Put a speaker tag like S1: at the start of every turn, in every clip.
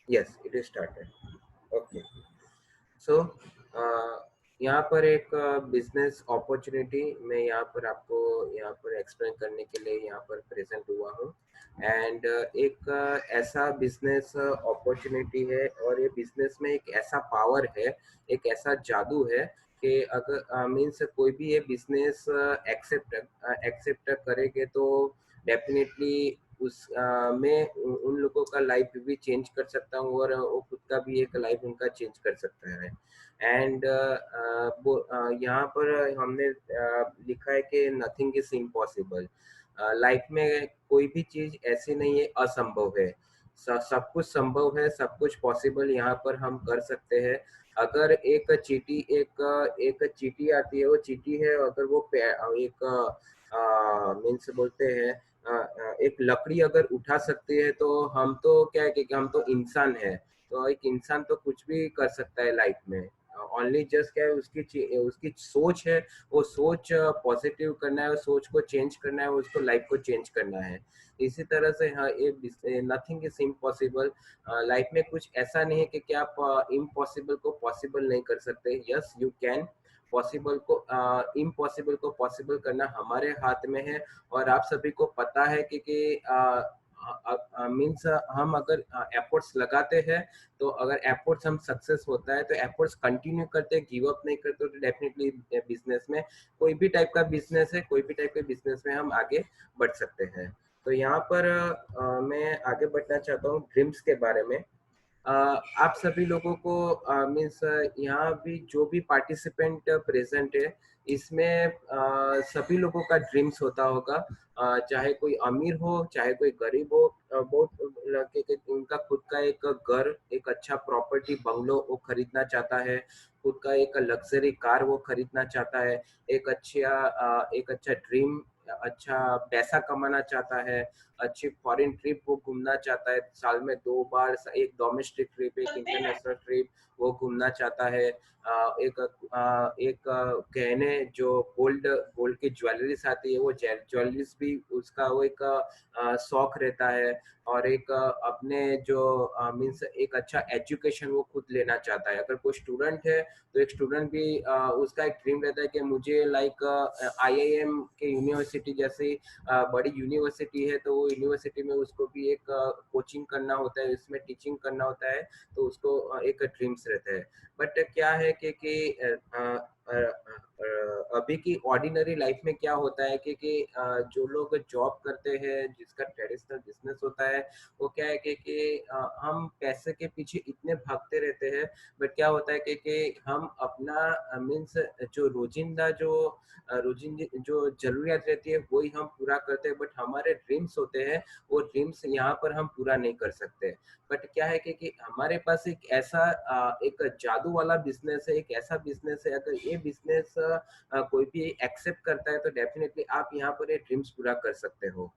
S1: Yes, it is started. Okay. सो यहाँ पर एक बिजनेस अपॉर्चुनिटी मैं यहाँ पर आपको यहाँ पर एक्सप्लेन करने के लिए यहाँ पर प्रेजेंट हुआ हूँ। एंड एक ऐसा बिजनेस अपॉर्चुनिटी है और ये बिजनेस में एक ऐसा पावर है, एक ऐसा जादू है कि अगर मीन्स कोई भी ये बिजनेस एक्सेप्ट करेंगे तो डेफिनेटली उस मैं उन लोगों का लाइफ भी चेंज कर सकता हूँ और वो खुद का भी एक लाइफ उनका चेंज कर सकता है। एंड यहाँ पर हमने लिखा है कि नथिंग इज इम्पॉसिबल। लाइफ में कोई भी चीज ऐसी नहीं है असंभव है, सब कुछ संभव है, सब कुछ पॉसिबल यहाँ पर हम कर सकते हैं। अगर एक चींटी एक चींटी आती है, वो चींटी है, अगर वो एक मीन्स बोलते हैं एक लकड़ी अगर उठा सकती है तो हम तो क्या है कि हम तो इंसान है, तो एक इंसान तो कुछ भी कर सकता है लाइफ में। ओनली जस्ट क्या है उसकी सोच है, वो सोच पॉजिटिव करना है, सोच को चेंज करना है, उसको लाइफ को चेंज करना है। इसी तरह से हाँ, ये नथिंग इज इम्पॉसिबल। लाइफ में कुछ ऐसा नहीं है कि आप इम्पॉसिबल को पॉसिबल नहीं कर सकते। Yes you can. पॉसिबल को इम्पॉसिबल को पॉसिबल करना हमारे हाथ में है। और आप सभी को पता है कि मीन्स हम अगर एफर्ट्स लगाते हैं तो अगर एफर्ट्स हम सक्सेस होता है तो एफर्ट्स कंटिन्यू करते, गिव अप नहीं करते, तो डेफिनेटली बिजनेस में कोई भी टाइप का बिजनेस है, कोई भी टाइप के बिजनेस में हम आगे बढ़ सकते हैं। तो यहाँ पर मैं आगे बढ़ना चाहता हूँ ड्रीम्स के बारे में। आप सभी लोगों को मीन्स यहाँ भी जो भी पार्टिसिपेंट प्रेजेंट है इसमें सभी लोगों का ड्रीम्स होता होगा। चाहे कोई अमीर हो चाहे कोई गरीब हो, बहुत लड़के के उनका खुद का एक घर, एक अच्छा प्रॉपर्टी बंगलो वो खरीदना चाहता है, खुद का एक लग्जरी कार वो खरीदना चाहता है, एक अच्छा ड्रीम, अच्छा पैसा कमाना चाहता है, अच्छी फॉरेन ट्रिप वो घूमना चाहता है, साल में 2 बार, एक डोमेस्टिक ट्रिप एक इंटरनेशनल ट्रिप वो घूमना चाहता है। एक गहने जो गोल्ड गोल्ड की ज्वेलरीज आती है वो ज्वेलरीज भी उसका वो एक शौक रहता है। और एक अपने जो मीन्स एक अच्छा एजुकेशन वो खुद लेना चाहता है। अगर कोई स्टूडेंट है तो एक स्टूडेंट भी उसका एक ड्रीम रहता है कि मुझे लाइक IIM के यूनिवर्सिटी जैसी बड़ी यूनिवर्सिटी है तो वो यूनिवर्सिटी में उसको भी एक कोचिंग करना होता है, इसमें टीचिंग करना होता है, तो उसको एक ड्रीम्स रहता है। बट क्या है अभी की ऑर्डिनरी लाइफ में क्या होता है कि जो लोग जॉब करते हैं जिसका ट्रेडिशनल बिजनेस होता है वो क्या है कि हम पैसे के पीछे इतने भागते रहते हैं। बट क्या होता है कि हम अपना मीन्स जो रोजिंदी जो जरूरियात रहती है वही हम पूरा करते हैं, बट हमारे ड्रीम्स होते हैं वो ड्रीम्स यहाँ पर हम पूरा नहीं कर सकते। बट क्या है कि हमारे पास एक ऐसा एक जादू वाला बिजनेस है, एक ऐसा बिजनेस है, अगर ये बिजनेस कोई भी एक्सेप्ट करता है तो डेफिनेटली आप यहाँ पर ये ड्रीम्स पूरा कर सकते हो।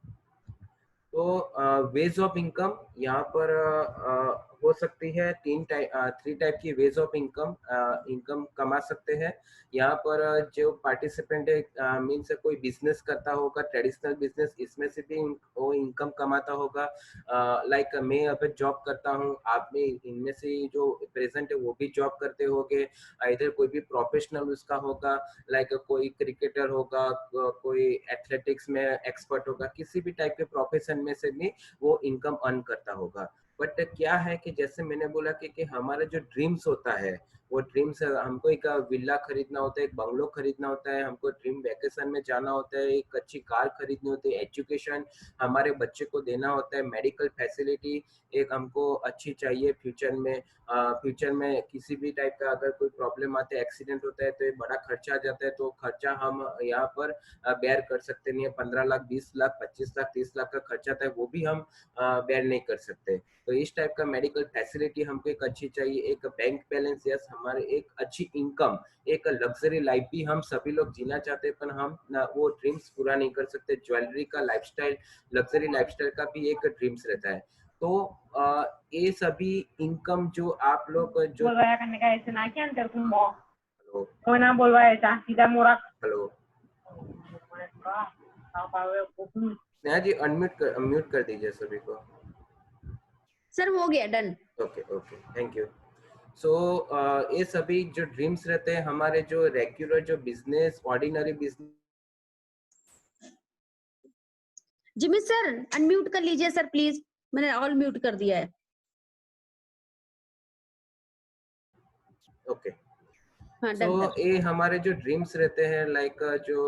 S1: तो वेज ऑफ इनकम यहाँ पर हो सकती है 3 टाइप की वेज ऑफ इनकम इनकम कमा सकते हैं। यहाँ पर जो पार्टिसिपेंट है मीन्स कोई बिजनेस करता होगा, ट्रेडिशनल बिजनेस, इसमें से भी वो इनकम कमाता होगा। लाइक मैं अगर जॉब करता हूँ, आप में इनमें से जो प्रेजेंट है वो भी जॉब करते होंगे। इधर कोई भी प्रोफेशनल उसका होगा, लाइक कोई क्रिकेटर होगा, कोई एथलेटिक्स में एक्सपर्ट होगा, किसी भी टाइप के प्रोफेशन में से भी वो इनकम अर्न करता होगा। बट क्या है कि जैसे मैंने बोला कि हमारा जो ड्रीम्स होता है वो ड्रीम्स, हमको एक विला खरीदना होता है, एक बंगलो खरीदना होता है, हमको ड्रीम वेकेशन में जाना होता है, एक अच्छी कार खरीदनी होती है, एजुकेशन हमारे बच्चे को देना होता है, मेडिकल फैसिलिटी एक हमको अच्छी चाहिए फ्यूचर में। फ्यूचर में किसी भी टाइप का अगर कोई प्रॉब्लम आते है, एक्सीडेंट होता है तो ये बड़ा खर्चा आ जाता है, तो खर्चा हम यहाँ पर बेयर कर सकते नहीं है। 15 लाख, 20 लाख, 25 लाख, 30 लाख का खर्चा आता है वो भी हम बेयर नहीं कर सकते। तो इस टाइप का मेडिकल फैसिलिटी हमको एक अच्छी चाहिए, एक बैंक बैलेंस, यस हमारे एक अच्छी इनकम, एक लग्जरी लाइफ भी हम सभी लोग जीना चाहते हैं पर हम ना वो ड्रीम्स पूरा नहीं कर सकते। ज्वेलरी का लाइफस्टाइल, लग्जरी लाइफस्टाइल का भी एक ड्रीम्स रहता है। तो ये सभी इनकम जो आप लोग जो
S2: Volvaya करने का ऐसे ना कि अंतर तुम
S1: हेलो
S2: वो ना बोलवा ऐसा सीधा मोरा
S1: हेलो नेहा जी, अनम्यूट कर दीजिए सभी को।
S3: सर हो गया done.
S1: Okay okay, thank you. So ये सभी जो ड्रीम्स रहते हैं हमारे जो रेगुलर जो business ordinary business.
S3: Jimmy sir unmute कर लीजिए सर प्लीज, मैंने ऑल म्यूट कर दिया है।
S1: ओके,
S3: हाँ
S1: सो
S3: डन सर।
S1: ये हमारे जो ड्रीम्स रहते हैं लाइक जो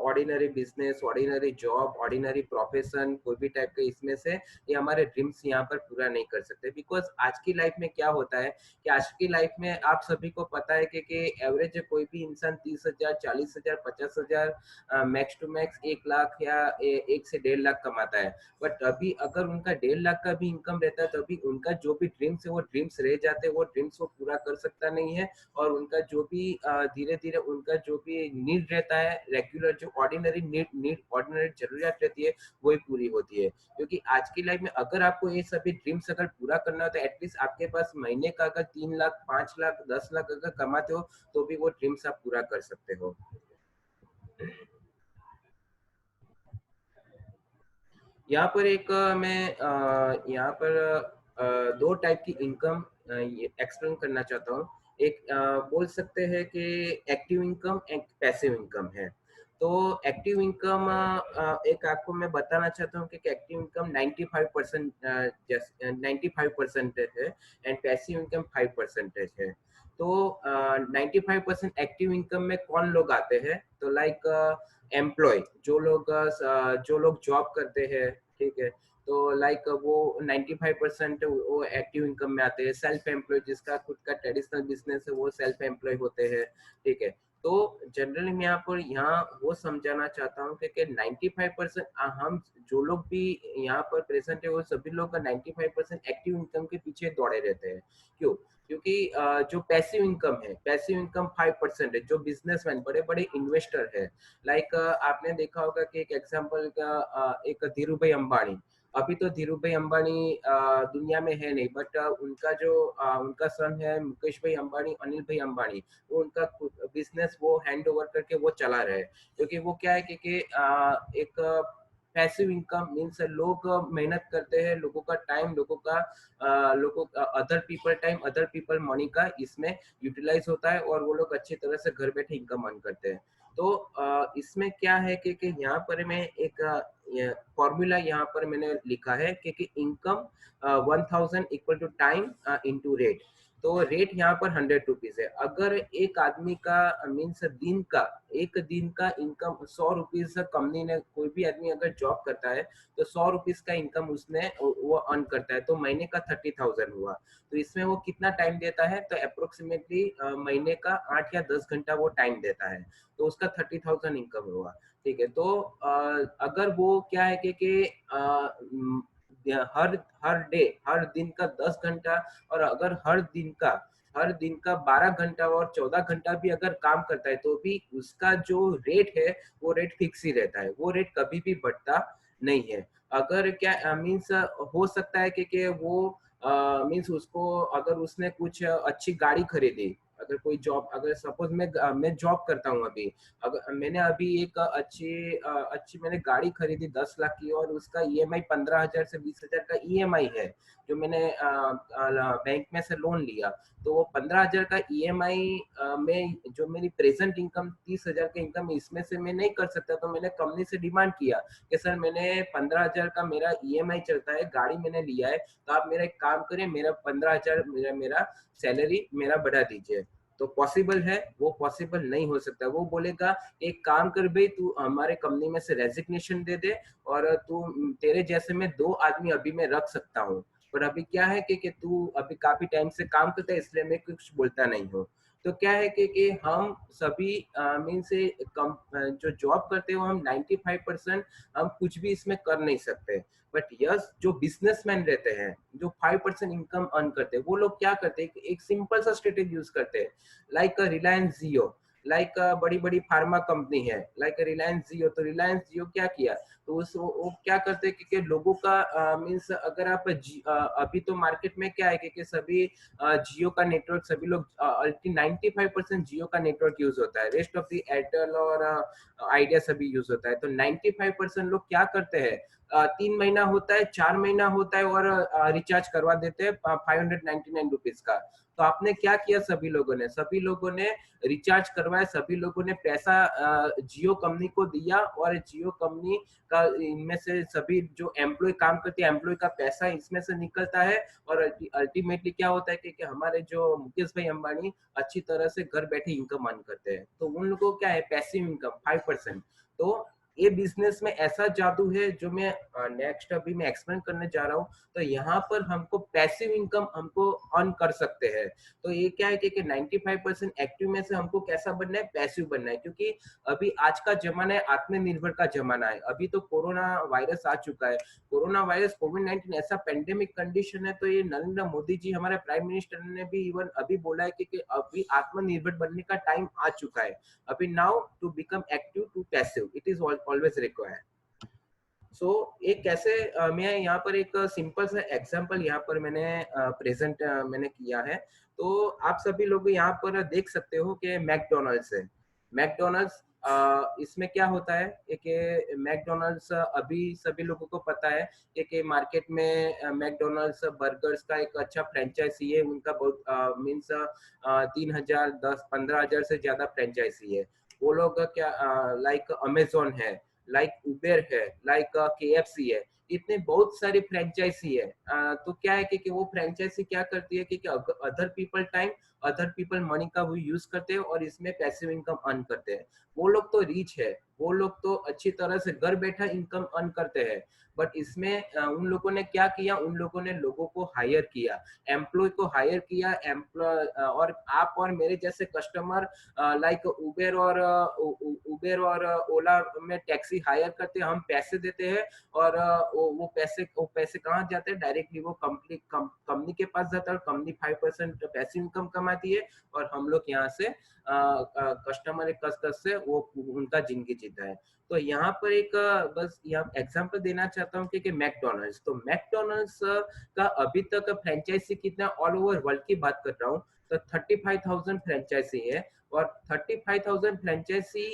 S1: ordinary business ordinary job ordinary profession कोई भी टाइप के इसमें से ये हमारे ड्रीम्स यहाँ पर पूरा नहीं कर सकते। बिकॉज आज की लाइफ में क्या होता है कि आज की लाइफ में आप सभी को पता है कि एवरेज कोई भी इंसान 30,000 40,000 50,000 मैक्स टू मैक्स 1 लाख या 1 से 1.5 लाख कमाता है। बट अभी अगर उनका 1.5 लाख का भी इनकम रहता है तो अभी उनका जो भी ड्रीम्स है वो ड्रीम्स रह जाते हैं, वो ड्रीम्स वो पूरा कर सकता नहीं है। और उनका जो भी धीरे धीरे उनका जो भी नीड रहता है रेगुलर जो ऑर्डिनरी नीड ऑर्डिनरी जरूरियात रहती है वही पूरी होती है। क्योंकि आज की लाइफ में अगर आपको ये सभी ड्रीम्स अगर पूरा करना हो तो एटलीस्ट आपके पास महीने का अगर 3 लाख 5 लाख 10 लाख अगर कमाते हो तो भी वो ड्रीम्स आप पूरा कर सकते हो। यहाँ पर एक मैं यहाँ पर दो टाइप की इनकम एक्सप्लेन करना चाहता हूँ। एक बोल सकते हैं कि एक्टिव इनकम एक पैसिव इनकम है। तो एक्टिव इनकम एक आपको मैं बताना चाहता हूँ कि एक्टिव इनकम 95% 95% है एंड पैसिव इनकम 5% है। तो 95% एक्टिव इनकम में कौन लोग आते हैं तो लाइक एम्प्लॉय जो लोग जॉब करते हैं, ठीक है। तो लाइक वो 95% वो एक्टिव इनकम में आते हैं। सेल्फ एम्प्लॉय जिसका खुद का ट्रेडिशनल बिजनेस है वो सेल्फ एम्प्लॉय होते हैं, ठीक है। तो जनरली मैं यहाँ वो समझाना चाहता हूँ कि 95% हम जो लोग भी यहाँ पर प्रेजेंट है वो सभी लोग 95% एक्टिव इनकम के पीछे दौड़े रहते हैं। क्यों? क्योंकि जो पैसिव इनकम है पैसिव इनकम 5% है। जो बिजनेसमैन बड़े बड़े इन्वेस्टर है लाइक आपने देखा होगा कि एक एग्जांपल का एक धीरू भाई अंबानी। अभी तो धीरू भाई अंबानी दुनिया में है नहीं, बट उनका जो उनका सन है मुकेश भाई अंबानी अनिल भाई अंबानी वो उनका बिजनेस वो हैंड ओवर करके वो चला रहे हैं। क्योंकि वो क्या है कि एक पैसिव इनकम मीन्स लोग मेहनत करते हैं, लोगों का टाइम लोगों का other people time other people money का इसमें यूटिलाइज होता है और वो लोग अच्छी तरह से घर बैठे इनकम अर्न करते हैं। तो इसमें क्या है कि यहाँ पर मैं एक फॉर्मूला यहाँ पर मैंने लिखा है कि income 1000 equal to time into rate. तो रेट यहाँ पर 100 रुपीज है। अगर एक आदमी का मीन्स एक दिन का इनकम 100 रुपीज कंपनी ने कोई भी आदमी अगर जॉब करता है तो 100 रुपीज का इनकम उसने वो अर्न करता है तो महीने का 30,000 हुआ। तो इसमें वो कितना टाइम देता है तो अप्रोक्सीमेटली महीने का 8 या 10 घंटा वो टाइम देता है। तो उसका 30,000 इनकम हुआ, ठीक है। तो अगर वो क्या है कि हर हर दिन का 10 घंटा और अगर हर दिन का 12 घंटा और 14 घंटा भी अगर काम करता है तो भी उसका जो रेट है वो रेट फिक्स ही रहता है, वो रेट कभी भी बढ़ता नहीं है। अगर क्या मीन्स हो सकता है कि वो मीन्स उसको अगर उसने कुछ अच्छी गाड़ी खरीदी, अगर कोई जॉब अगर सपोज मैं जॉब करता हूँ अभी, अगर मैंने अभी एक अच्छी मैंने गाड़ी खरीदी 10 लाख की और उसका ईएमआई 15,000 से 20,000 का ईएमआई है जो मैंने बैंक में से लोन लिया। तो वो 15,000 का ईएमआई में जो मेरी प्रेजेंट इनकम 30,000 का इनकम इसमें से मैं नहीं कर सकता। तो मैंने कंपनी से डिमांड किया कि सर मैंने 15,000 का मेरा ईएमआई चलता है, गाड़ी मैंने लिया है, तो आप मेरा एक काम करें मेरा 15,000 मेरा सैलरी मेरा बढ़ा दीजिए। तो पॉसिबल है? वो पॉसिबल नहीं हो सकता। वो बोलेगा एक काम कर भाई तू हमारे कंपनी में से रेजिग्नेशन दे दे और तू तेरे जैसे में 2 आदमी अभी मैं रख सकता हूँ। पर अभी क्या है कि तू अभी काफी टाइम से काम करता है इसलिए मैं कुछ बोलता नहीं हूँ। तो क्या है कि हम सभी मीन से कम जो जॉब करते हो हम 95% हम कुछ भी इसमें कर नहीं सकते। बट यस जो बिजनेसमैन रहते हैं जो 5% इनकम अर्न करते हैं वो लोग क्या करते हैं एक सिंपल सा स्ट्रेटेजी यूज करते हैं। लाइक रिलायंस जियो, लाइक बड़ी बड़ी फार्मा कंपनी है लाइक रिलायंस जियो। तो रिलायंस जियो क्या किया तो वो क्या करते हैं कि लोगों का मीन्स अगर आप अभी तो मार्केट में क्या है कि सभी जियो का नेटवर्क सभी लोग 95% जियो का नेटवर्क यूज होता है, रेस्ट ऑफ द एयरटेल और आइडिया सभी यूज होता है। तो 95% लोग क्या करते हैं 3 महीना होता है, 4 महीना होता है और रिचार्ज करवा देते हैं 599 रुपीज का। तो आपने क्या किया, सभी लोगों ने रिचार्ज करवाया, सभी लोगों ने पैसा जियो कंपनी को दिया और जियो कंपनी का इनमें से सभी जो एम्प्लॉय काम करते हैं एम्प्लॉय का पैसा इसमें से निकलता है और अल्टीमेटली क्या होता है कि हमारे जो मुकेश भाई अंबानी अच्छी तरह से घर बैठे इनकम अर्न करते हैं। तो उन लोगों को क्या है, पैसिव इनकम 5%। तो ये बिजनेस में ऐसा जादू है जो मैं नेक्स्ट अभी मैं एक्सप्लेन करने जा रहा हूँ। तो यहाँ पर हमको पैसिव इनकम हमको अर्न कर सकते हैं। तो ये क्या है कि 95% एक्टिव में से हमको कैसा बनना है, पैसिव बनना है, क्योंकि अभी आज का जमाना है आत्मनिर्भर का जमाना है। अभी तो कोरोना वायरस आ चुका है, कोरोना वायरस कोविड-19 ऐसा पेंडेमिक कंडीशन है। तो ये नरेंद्र मोदी जी हमारे प्राइम मिनिस्टर ने भी इवन अभी बोला है कि अभी आत्मनिर्भर बनने का टाइम आ चुका है। अभी now to become active to passive it is always required. So एक कैसे मैं यहाँ पर एक सिंपल सा एग्जांपल यहाँ पर मैंने प्रेजेंट मैंने किया है। तो आप सभी लोग यहाँ पर देख सकते हो कि मैकडोनल्ड्स है। मैकडोनल्ड्स इसमें क्या होता है कि मैकडोनल्ड्स अभी सभी लोगों को पता है कि मार्केट में मैकडोनल्ड्स बर्गर्स का एक अच्छा फ्रेंचाइजी है। उनका बहुत मीन्स 3,000 10-15,000 से ज्यादा फ्रेंचाइजी है। वो लोग क्या लाइक अमेजोन है, लाइक उबेर है, लाइक KFC है, इतने बहुत सारी फ्रेंचाइजी है। तो क्या है कि वो फ्रेंचाइजी क्या करती है कि other people time other people money का वो यूज करते हैं और इसमें पैसिव इनकम अर्न करते हैं। वो लोग तो रिच है, वो लोग तो अच्छी तरह से घर बैठा इनकम अर्न करते हैं। बट इसमें उन लोगों ने क्या किया, उन लोगों ने लोगों को हायर किया, एम्प्लॉय को हायर किया। एम्प्लॉय और आप और मेरे जैसे कस्टमर लाइक उबेर और ओला में टैक्सी हायर करते हैं, हम पैसे देते हैं और वो पैसे कहाँ जाते हैं, डायरेक्टली वो कंपनी के पास जाता है और कंपनी 5% पैसिव इनकम कमाती है और हम लोग यहाँ से कस्टमर से वो उनका जिंदगी जीता है। तो यहाँ पर एक बस यहाँ एग्जांपल देना चाहता हूँ कि मैकडोनल्ड्स, तो मैकडोनल्ड्स का अभी तक फ्रेंचाइजी कितना, ऑल ओवर वर्ल्ड की बात कर रहा हूँ, तो 35,000 फ्रेंचाइजी है। और 35,000 फ्रेंचाइजी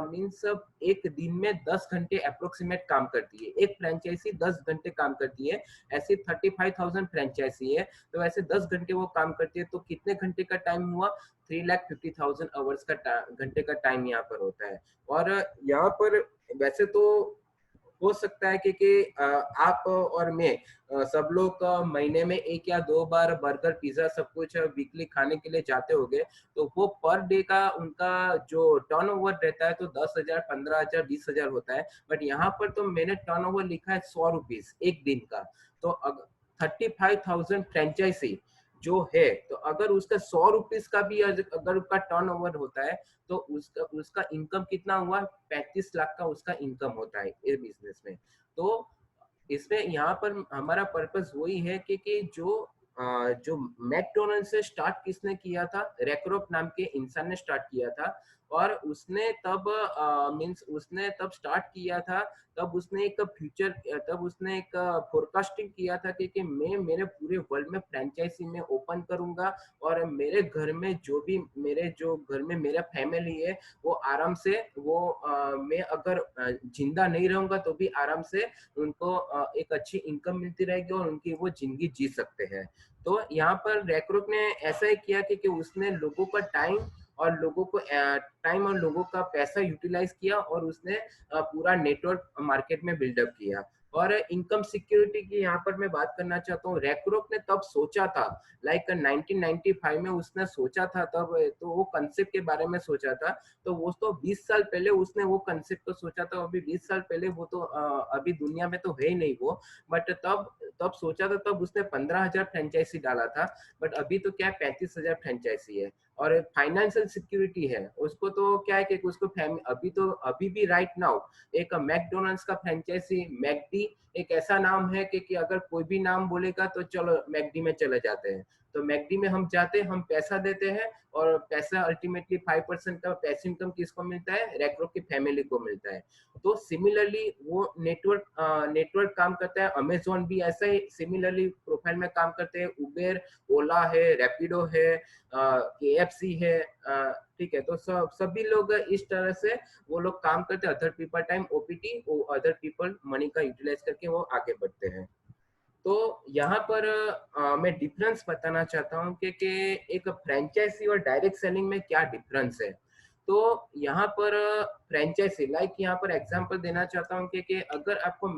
S1: मीन्स एक दिन में 10 घंटे अप्रोक्सीमेट काम करती है। एक फ्रेंचाइजी 10 घंटे काम करती है, ऐसे 35,000 फ्रेंचाइजी है। तो ऐसे 10 घंटे वो काम करती है, तो कितने घंटे का टाइम हुआ, 3,50,000 आवर्स का घंटे का टाइम यहाँ पर होता है। और यहाँ पर वैसे तो हो सकता है कि आप और मैं सब लोग महीने में 1 या 2 बार बर्गर पिज्जा सब कुछ वीकली खाने के लिए जाते होंगे। तो वो पर डे का उनका जो टर्नओवर रहता है तो 10,000 15,000 20,000 होता है। बट यहाँ पर तो मैंने टर्नओवर लिखा है 100 रुपीज एक दिन का। तो 35,000 फ्रेंचाइजी जो है, तो अगर उसका 100 रुपीज का भी अगर उसका टर्नओवर होता है तो उसका इनकम कितना हुआ, 35 लाख का उसका इनकम होता है ये बिजनेस में। तो इसमें यहाँ पर हमारा पर्पस वही है कि जो मैकडोनल्ड से स्टार्ट किसने किया था, रैकरोप नाम के इंसान ने स्टार्ट किया था। और उसने तब मींस उसने तब स्टार्ट किया था, तब उसने एक फोरकास्टिंग किया था कि मैं मेरे पूरे वर्ल्ड में फ्रेंचाइजी में ओपन करूंगा और मेरे घर में जो घर में मेरा फैमिली है वो आराम से मैं अगर जिंदा नहीं रहूंगा तो भी आराम से उनको एक अच्छी इनकम मिलती रहेगी और उनकी वो जिंदगी जी सकते हैं। तो यहाँ पर रैकरोप ने ऐसा ही किया कि उसने लोगों का टाइम और लोगों का पैसा यूटिलाइज किया और उसने पूरा नेटवर्क मार्केट में बिल्डअप किया। और इनकम सिक्योरिटी की यहाँ पर मैं बात करना चाहता हूँ, रैकरोप ने तब सोचा था लाइक 1995 में उसने सोचा था, तब तो वो कंसेप्ट के बारे में सोचा था। तो वो तो 20 साल पहले उसने वो कंसेप्ट को सोचा था। अभी 20 साल पहले वो तो अभी दुनिया में तो है ही नहीं वो, बट तब सोचा था, तब उसने 15,000 फ्रेंचाइजी डाला था। बट अभी तो क्या 35,000 फ्रेंचाइजी है। और फाइनेंशियल सिक्योरिटी है उसको, तो क्या है कि उसको अभी भी राइट नाउ एक मैकडोनल्ड्स का फ्रेंचाइजी मैकडी एक ऐसा नाम है कि अगर कोई भी नाम बोलेगा तो चलो मैकडी में चले जाते हैं। तो मैकडी में हम जाते हैं, हम पैसा देते हैं और पैसा अल्टीमेटली 5% का पैसिव इनकम किसको मिलता है, रैकरोप की फैमिली को मिलता है। तो सिमिलरली वो नेटवर्क काम करता है। अमेजोन भी ऐसा ही सिमिलरली प्रोफाइल में काम करते हैं। उबेर, ओला है, रैपिडो है, KFC है, ठीक है। तो सभी लोग इस तरह से वो लोग काम करते हैं, other people time OPT, other people money का यूटिलाइज करके वो आगे बढ़ते हैं। तो यहाँ पर मैं डिफरेंस बताना चाहता हूँ कि एक फ्रेंचाइजी और डायरेक्ट सेलिंग में क्या डिफरेंस है। तो यहाँ पर फ्रेंचाइजी लाइक यहाँ पर एग्जांपल देना चाहता हूँ कि अगर आपको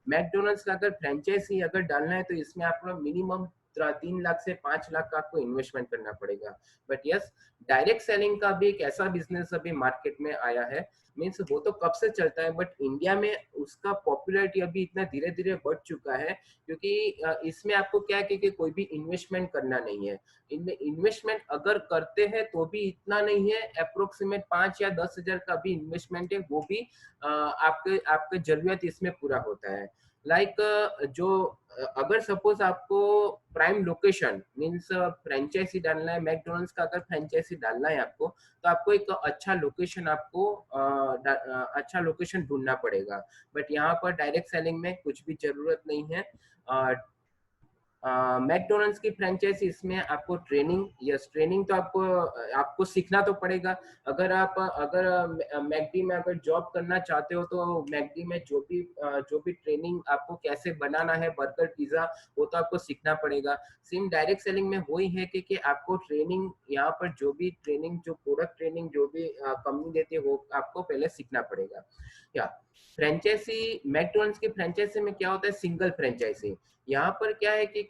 S1: मैकडोनल्ड्स का अगर फ्रेंचाइजी अगर डालना है तो इसमें आपको मिनिमम 3 लाख से 5 लाख का आपको इन्वेस्टमेंट करना पड़ेगा। बट यस, डायरेक्ट सेलिंग का भी एक ऐसा बिजनेस अभी मार्केट में आया है, मीन्स वो तो कब से चलता है बट इंडिया में उसका पॉपुलैरिटी अभी इतना धीरे धीरे बढ़ चुका है, क्योंकि इसमें आपको क्या है कि कोई भी इन्वेस्टमेंट करना नहीं है। इनमें इन्वेस्टमेंट अगर करते हैं तो भी इतना नहीं है, अप्रोक्सीमेट 5 या 10 हजार का भी इन्वेस्टमेंट है, वो भी आपके आपके जरूरत इसमें पूरा होता है। लाइक जो अगर सपोज आपको प्राइम लोकेशन मीन्स फ्रेंचाइजी डालना है, मैकडोनल्ड्स का अगर फ्रेंचाइजी डालना है आपको, तो आपको एक अच्छा लोकेशन ढूंढना पड़ेगा। बट यहाँ पर डायरेक्ट सेलिंग में कुछ भी जरूरत नहीं है। मैकडोनल्ड्स की फ्रेंचाइजी इसमें आपको ट्रेनिंग तो आपको सीखना तो पड़ेगा। अगर मैकडी में अगर जॉब करना चाहते हो तो मैकडी में जो भी ट्रेनिंग आपको कैसे बनाना है बर्गर पिज्जा, वो तो आपको सीखना पड़ेगा। सेम डायरेक्ट सेलिंग में वही है कि आपको ट्रेनिंग यहाँ पर जो प्रोडक्ट ट्रेनिंग जो भी कंपनी देती है वो आपको पहले सीखना पड़ेगा। या फ्रेंचाइजी मैकडोनल्ड्स की फ्रेंचाइजी में क्या होता है, सिंगल फ्रेंचाइजी। यहाँ पर क्या है कि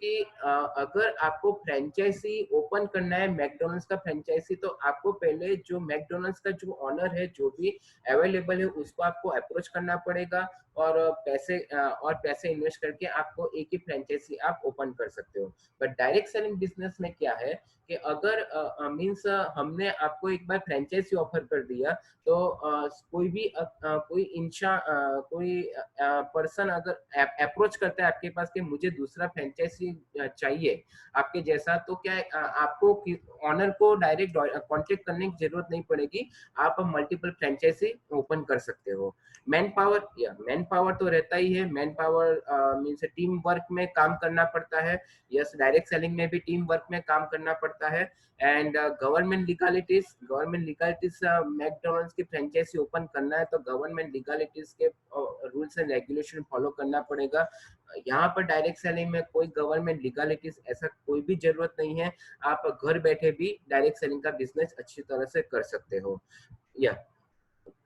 S1: अगर आपको फ्रेंचाइजी ओपन करना है मैकडोनल्ड्स का फ्रेंचाइजी, तो आपको पहले जो मैकडोनल्ड्स का जो ऑनर है जो भी अवेलेबल है उसको आपको अप्रोच करना पड़ेगा और पैसे इन्वेस्ट करके आपको एक ही फ्रेंचाइजी आप ओपन कर सकते हो। बट डायरेक्ट सेलिंग बिजनेस में क्या है कि अगर मीन्स हमने आपको एक बार फ्रेंचाइजी ऑफर कर दिया तो कोई पर्सन अगर अप्रोच करता है आपके पास कि मुझे दूसरा फ्रेंचाइजी चाहिए आपके जैसा, तो क्या है, आपको ऑनर को डायरेक्ट कांटेक्ट करने की जरूरत नहीं पड़ेगी, आप मल्टीपल फ्रेंचाइजी ओपन कर सकते हो। मैन पावर तो रहता ही है। Man power means team work में काम करना पड़ता है। यस, डायरेक्ट सेलिंग में भी टीम वर्क में काम करना पड़ता है। एंड गवर्नमेंट लीगलिटीज मैकडोनल्ड्स की फ्रेंचाइजी ओपन करना है तो गवर्नमेंट लीगलिटीज के रूल्स एंड रेगुलेशन फॉलो करना पड़ेगा। यहाँ पर डायरेक्ट सेलिंग में कोई गवर्नमेंट लीगलिटीज ऐसा कोई भी जरूरत नहीं है, आप घर बैठे भी डायरेक्ट सेलिंग का बिजनेस अच्छी तरह से कर सकते हो। या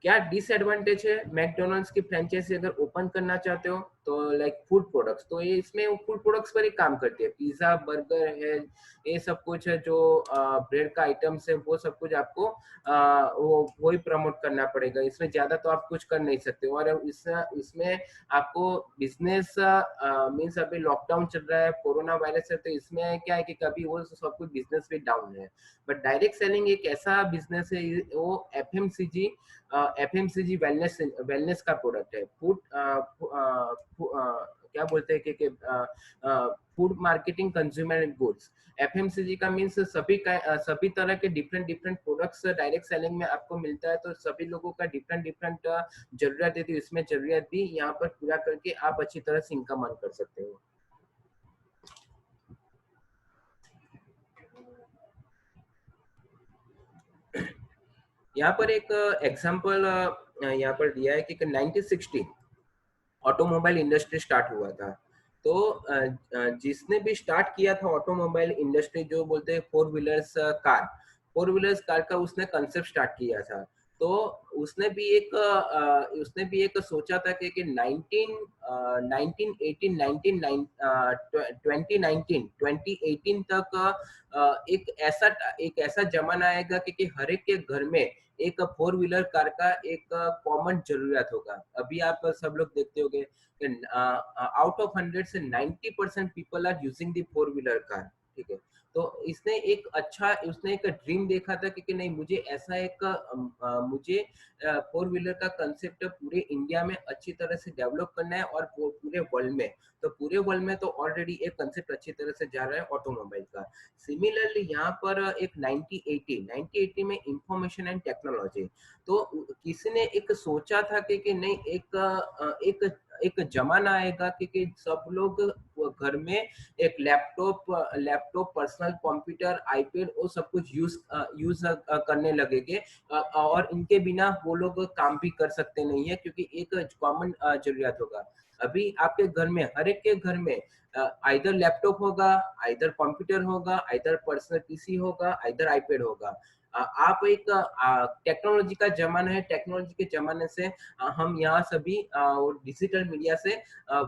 S1: क्या डिसएडवांटेज है मैकडोनल्ड्स की फ्रेंचाइजी अगर ओपन करना चाहते हो तो लाइक फूड प्रोडक्ट्स, तो ये इसमें फूड प्रोडक्ट्स पर ही काम करती है। पिज्जा बर्गर है, ये सब कुछ है जो ब्रेड का आइटम्स है, वो सब कुछ आपको वो ही प्रमोट करना पड़ेगा। इसमें ज्यादा तो आप कुछ कर नहीं सकते। और इसमें आपको बिजनेस मीन्स अभी लॉकडाउन चल रहा है, कोरोना वायरस है, तो इसमें क्या है कि कभी वो सब कुछ बिजनेस भी डाउन है। बट डायरेक्ट सेलिंग एक ऐसा बिजनेस है, वो एफएमसीजी वेलनेस का प्रोडक्ट है। क्या बोलते हैं कि food marketing consumer goods. FMCG का मीन्स सभी तरह के डिफरेंट प्रोडक्ट्स डायरेक्ट सेलिंग में आपको मिलता है, तो सभी लोगों का डिफरेंट जरूरत है, तो इसमें जरूरत भी यहाँ पर पूरा करके आप अच्छी तरह से इनकम अर्न कर सकते हो। यहाँ पर एक एग्जांपल यहाँ पर दिया है कि 1960 ऑटोमोबाइल इंडस्ट्री स्टार्ट हुआ था। तो जिसने भी स्टार्ट किया था ऑटोमोबाइल इंडस्ट्री, जो बोलते हैं फोर व्हीलर्स कार का उसने कंसेप्ट स्टार्ट किया था। तो उसने भी एक सोचा था कि 2018 तक एक ऐसा जमाना आएगा कि हर एक के घर में एक फोर व्हीलर कार का एक कॉमन जरूरत होगा। अभी आप सब लोग देखते होंगे आउट ऑफ 100 से 90% people are using the four wheeler car. ठीक है, तो उसने एक ड्रीम देखा था कि नहीं, मुझे फोर व्हीलर का कंसेप्ट पूरे इंडिया में अच्छी तरह से डेवलप करना है और पूरे वर्ल्ड में। तो पूरे वर्ल्ड में तो ऑलरेडी एक कंसेप्ट अच्छी तरह से जा रहा है ऑटोमोबाइल का। सिमिलरली यहाँ पर एक 1980 में इंफॉर्मेशन एंड टेक्नोलॉजी, तो किसी ने एक सोचा था कि नहीं, एक जमाना आएगा कि सब लोग घर में एक लैपटॉप पर्सनल कंप्यूटर आईपैड वो सब कुछ यूज करने लगेंगे, और इनके बिना वो लोग काम भी कर सकते नहीं है, क्योंकि एक कॉमन जरूरत होगा। अभी आपके घर में, हर एक के घर में आइदर लैपटॉप होगा, आइदर कंप्यूटर होगा, आइदर पर्सनल पीसी होगा, आइदर आईपैड होगा। आप एक टेक्नोलॉजी का जमाना है, टेक्नोलॉजी के जमाने से हम यहाँ सभी डिजिटल मीडिया से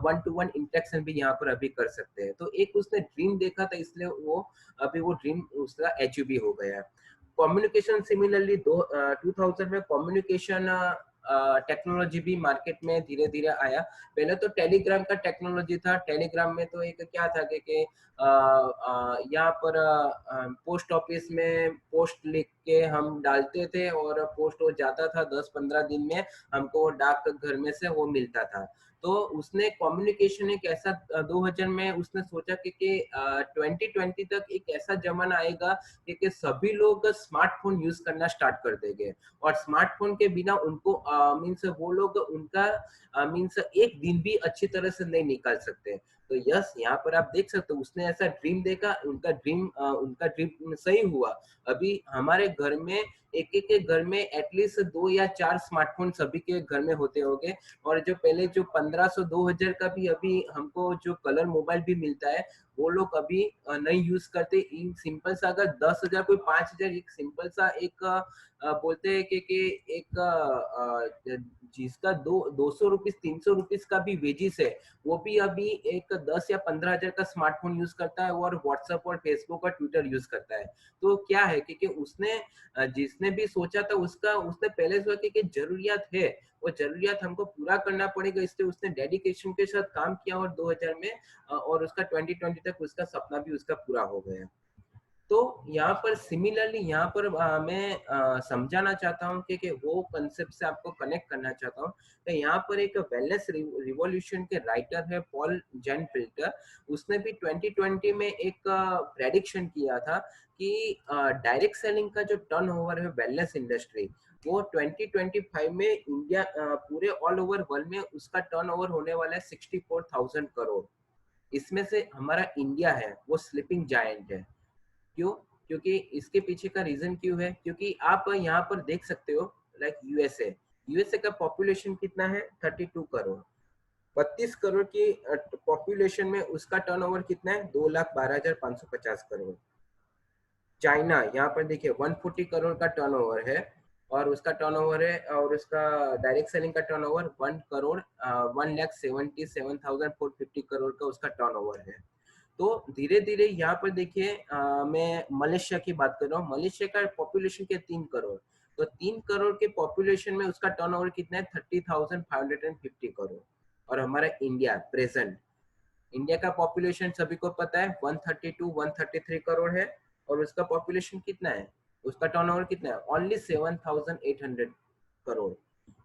S1: वन टू वन इंटरेक्शन भी यहाँ पर अभी कर सकते हैं। तो एक उसने ड्रीम देखा था, इसलिए वो अभी वो ड्रीम उसका अचीव भी हो गया। कम्युनिकेशन सिमिलरली 2000 में कम्युनिकेशन टेक्नोलॉजी भी मार्केट में धीरे धीरे आया। पहले तो टेलीग्राम का टेक्नोलॉजी था। टेलीग्राम में तो एक क्या था कि यहाँ पर पोस्ट ऑफिस में पोस्ट लिख के हम डालते थे और पोस्ट हो जाता था, 10-15 दिन में हमको डाक घर में से वो मिलता था। तो उसने कम्युनिकेशन एक ऐसा 2000 में उसने सोचा कि 2020 तक एक ऐसा जमाना आएगा कि सभी लोग स्मार्टफोन यूज करना स्टार्ट कर देंगे, और स्मार्टफोन के बिना उनको मीन्स वो लोग उनका मीन्स एक दिन भी अच्छी तरह से नहीं निकाल सकते। तो यस, यहाँ पर आप देख सकते हो उसने ऐसा ड्रीम देखा, उनका ड्रीम सही हुआ। अभी हमारे घर में एक एक के घर में एटलीस्ट 2 या 4 स्मार्टफोन सभी के घर में होते होंगे। और जो पहले जो 1500-2000 का भी अभी हमको जो कलर मोबाइल भी मिलता है, वो लोग अभी नहीं यूज करते। सिंपल सा अगर 10,000 कोई 5,000 एक सिंपल सा एक बोलते हैं कि एक जिसका 200 रुपीज 300 रुपीज का भी वेजिस है, वो भी अभी एक 10 या 15,000 का स्मार्टफोन यूज करता है और व्हाट्सएप और फेसबुक और ट्विटर यूज करता है। तो क्या है कि उसने जिसने भी सोचा था उसने पहले सोचा कि जरूरियात है, वो जरूरियात हमको पूरा करना पड़ेगा, इसलिए उसने डेडिकेशन के साथ काम किया और 2000 में और उसका 2020 तक उसका सपना भी उसका पूरा हो गया। तो यहाँ पर सिमिलरली यहाँ पर मैं समझाना चाहता हूँ कि वो कंसेप्ट से आपको कनेक्ट करना चाहता हूँ कि यहाँ पर एक वेलनेस रिवॉल्यूशन के राइटर है पॉल जेन फिल्टर। उसने भी 2020 में एक प्रेडिक्शन किया था कि डायरेक्ट सेलिंग का जो टर्नओवर है वेलनेस इंडस्ट्री, वो 2025 में इंडिया पूरे ऑल ओवर वर्ल्ड में उसका टर्नओवर होने वाला है 64,000 करोड़। इसमें से हमारा इंडिया है वो स्लीपिंग जायंट है। क्यों? क्योंकि इसके पीछे का रीजन क्यों है? क्योंकि आप यहाँ पर देख सकते हो लाइक यूएसए का पॉपुलेशन कितना है? 32 करोड़। 32 करोड़ की पॉपुलेशन में उसका टर्नओवर कितना है? 2,12,550 करोड़। चाइना यहाँ पर देखिए 140 करोड़ का टर्नओवर है और उसका टर्नओवर है, और उसका डायरेक्ट सेलिंग का टर्नओवर 1,77,450 करोड़ का उसका टर्नओवर है। तो धीरे धीरे यहाँ पर देखिए मैं मलेशिया की बात कर रहा हूँ। मलेशिया का पॉपुलेशन के 3 करोड़, तो 3 करोड़ के पॉपुलेशन में उसका टर्नओवर कितना है? 30,550 करोड़। और हमारा इंडिया प्रेजेंट, इंडिया का पॉपुलेशन सभी को पता है 132-133 करोड़ है, और उसका पॉपुलेशन कितना है? उसका टर्नओवर कितना है? ओनली 7,800 करोड़।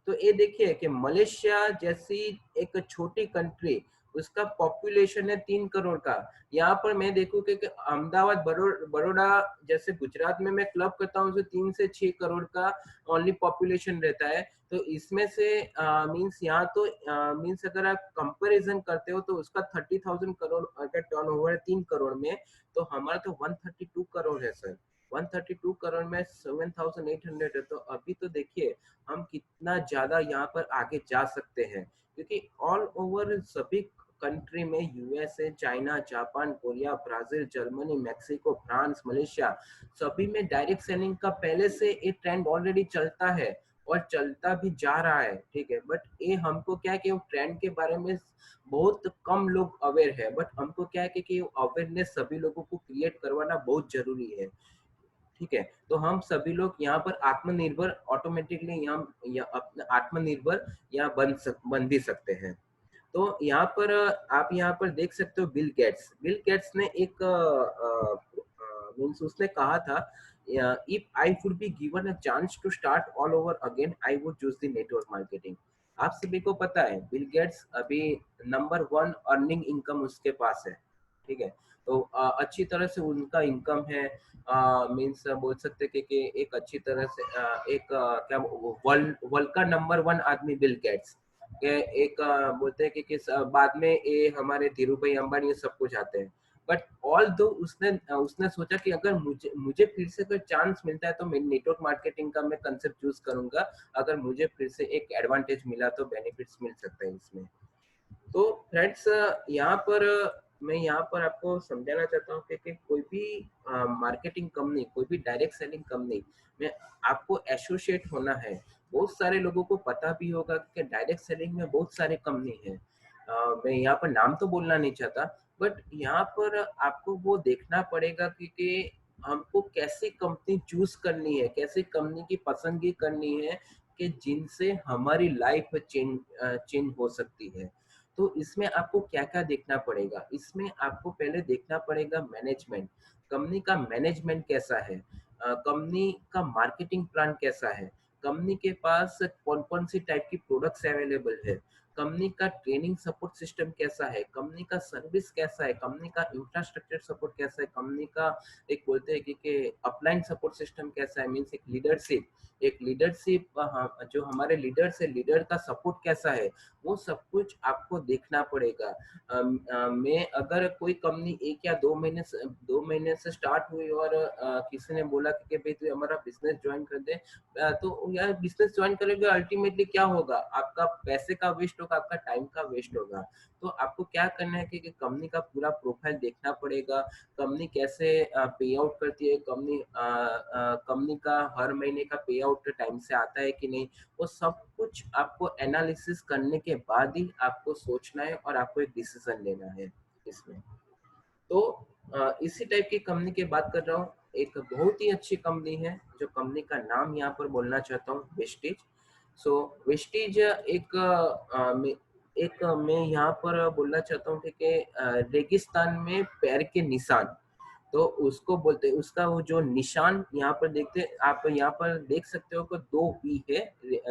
S1: तो ये देखिए कि मलेशिया जैसी एक छोटी कंट्री, उसका पॉपुलेशन है 3 करोड़ का। यहाँ पर मैं देखूं कि अहमदाबाद बड़ौदा जैसे गुजरात में मैं क्लब करता हूँ, 3 से 6 करोड़ का ओनली पॉपुलेशन रहता है। तो इसमें से मीन्स यहाँ तो मीन्स अगर आप कंपैरिजन करते हो तो उसका 30,000 करोड़ का टर्नओवर है 3 करोड़ में, तो हमारा तो 132 करोड़ है सर। 132 करोड़ में 7,800 है। तो अभी तो देखिए हम कितना ज्यादा यहाँ पर आगे जा सकते हैं, क्योंकि ऑल ओवर सभी कंट्री में USA, China, Japan, Korea, Brazil, Germany, Mexico, France, Malaysia, सभी में डायरेक्ट सेलिंग का पहले से एक ट्रेंड ऑलरेडी चलता है और चलता भी जा रहा है। ठीक है, बट ये हमको क्या है कि ट्रेंड के बारे में बहुत कम लोग अवेयर है, बट हमको क्या है कि अवेयरनेस सभी लोगों को क्रिएट करवाना बहुत जरूरी है। ठीक है, तो हम सभी लोग यहाँ पर आत्मनिर्भर ऑटोमेटिकली यहाँ अपना आत्मनिर्भर यहाँ बन भी सकते हैं। तो यहाँ पर आप यहाँ पर देख सकते हो बिल गेट्स ने एक मीन्स उसने कहा था if I would be given a chance to start all over again I would choose the network marketing. आप सभी को पता है बिल गेट्स अभी नंबर 1 अर्निंग इनकम उसके पास है। ठीक है, तो अच्छी तरह से उनका इनकम है। मीन्स बोल सकते कि एक अच्छी तरह से एक क्या वर्ल्ड का नंबर 1 आदमी बिल गेट्स। एक बोलते हैं कि बाद में ये हमारे धीरू भाई अंबानी ये सब कुछ आते हैं, बट ऑल दो उसने सोचा कि अगर मुझे फिर से कोई चांस मिलता है तो मैं नेटवर्क मार्केटिंग का मैं कंसेप्ट चूज करूंगा, अगर मुझे फिर से एक एडवांटेज मिला तो बेनिफिट्स मिल सकता है इसमें। तो फ्रेंड्स यहाँ पर मैं यहाँ पर आपको समझाना चाहता हूँ कि कोई भी मार्केटिंग कंपनी, कोई भी डायरेक्ट सेलिंग कंपनी में आपको एसोसिएट होना है। बहुत सारे लोगों को पता भी होगा कि डायरेक्ट सेलिंग में बहुत सारे कंपनी है, मैं यहाँ पर नाम तो बोलना नहीं चाहता, बट यहाँ पर आपको वो देखना पड़ेगा कि हमको कैसी कंपनी चूज करनी है, कैसी कंपनी की पसंदगी करनी है कि जिनसे हमारी लाइफ चेंज हो सकती है। तो इसमें आपको क्या क्या देखना पड़ेगा, इसमें आपको पहले देखना पड़ेगा मैनेजमेंट, कंपनी का मैनेजमेंट कैसा है, कंपनी का मार्केटिंग प्लान कैसा है, कंपनी के पास कौन कौन सी टाइप की प्रोडक्ट्स अवेलेबल है, कंपनी का ट्रेनिंग सपोर्ट सिस्टम कैसा है, कंपनी का सर्विस कैसा है, कंपनी का इंफ्रास्ट्रक्चर सपोर्ट कैसा है, कंपनी का एक बोलते हैं कि अपलाइन सपोर्ट सिस्टम कैसा है, मीन्स एक लीडरशिप जो हमारे लीडर्स है, लीडर का सपोर्ट कैसा है, वो सब कुछ आपको देखना पड़ेगा। मैं अगर कोई कंपनी 1 या 2 महीने से स्टार्ट हुई और किसी ने बोला कि भाई तू हमारा बिजनेस ज्वाइन कर दे, तो यार बिजनेस ज्वाइन करेंगे अल्टीमेटली क्या होगा, आपका पैसे का वेस्ट होगा, आपका टाइम का वेस्ट होगा। तो आपको क्या करना है कि कंपनी का पूरा प्रोफाइल देखना पड़ेगा, कंपनी कैसे पे आउट करती है, कंपनी का हर महीने का पे आउट टाइम से आता है कि नहीं, वो सब कुछ आपको एनालिसिस करने के बाद ही आपको सोचना है और आपको एक डिसीजन लेना है इसमें। तो इसी टाइप की कंपनी की बात कर रहा हूँ, एक बहुत ही अच्छी कंपनी है, जो कंपनी का नाम यहाँ पर बोलना चाहता हूँ, वेस्टीज। सो वेस्टीज मैं यहाँ पर बोलना चाहता हूँ कि रेगिस्तान में पैर के निशान, तो उसको बोलते हैं, उसका वो जो निशान यहाँ पर देखते आप यहाँ पर देख सकते हो कि 2 वी है,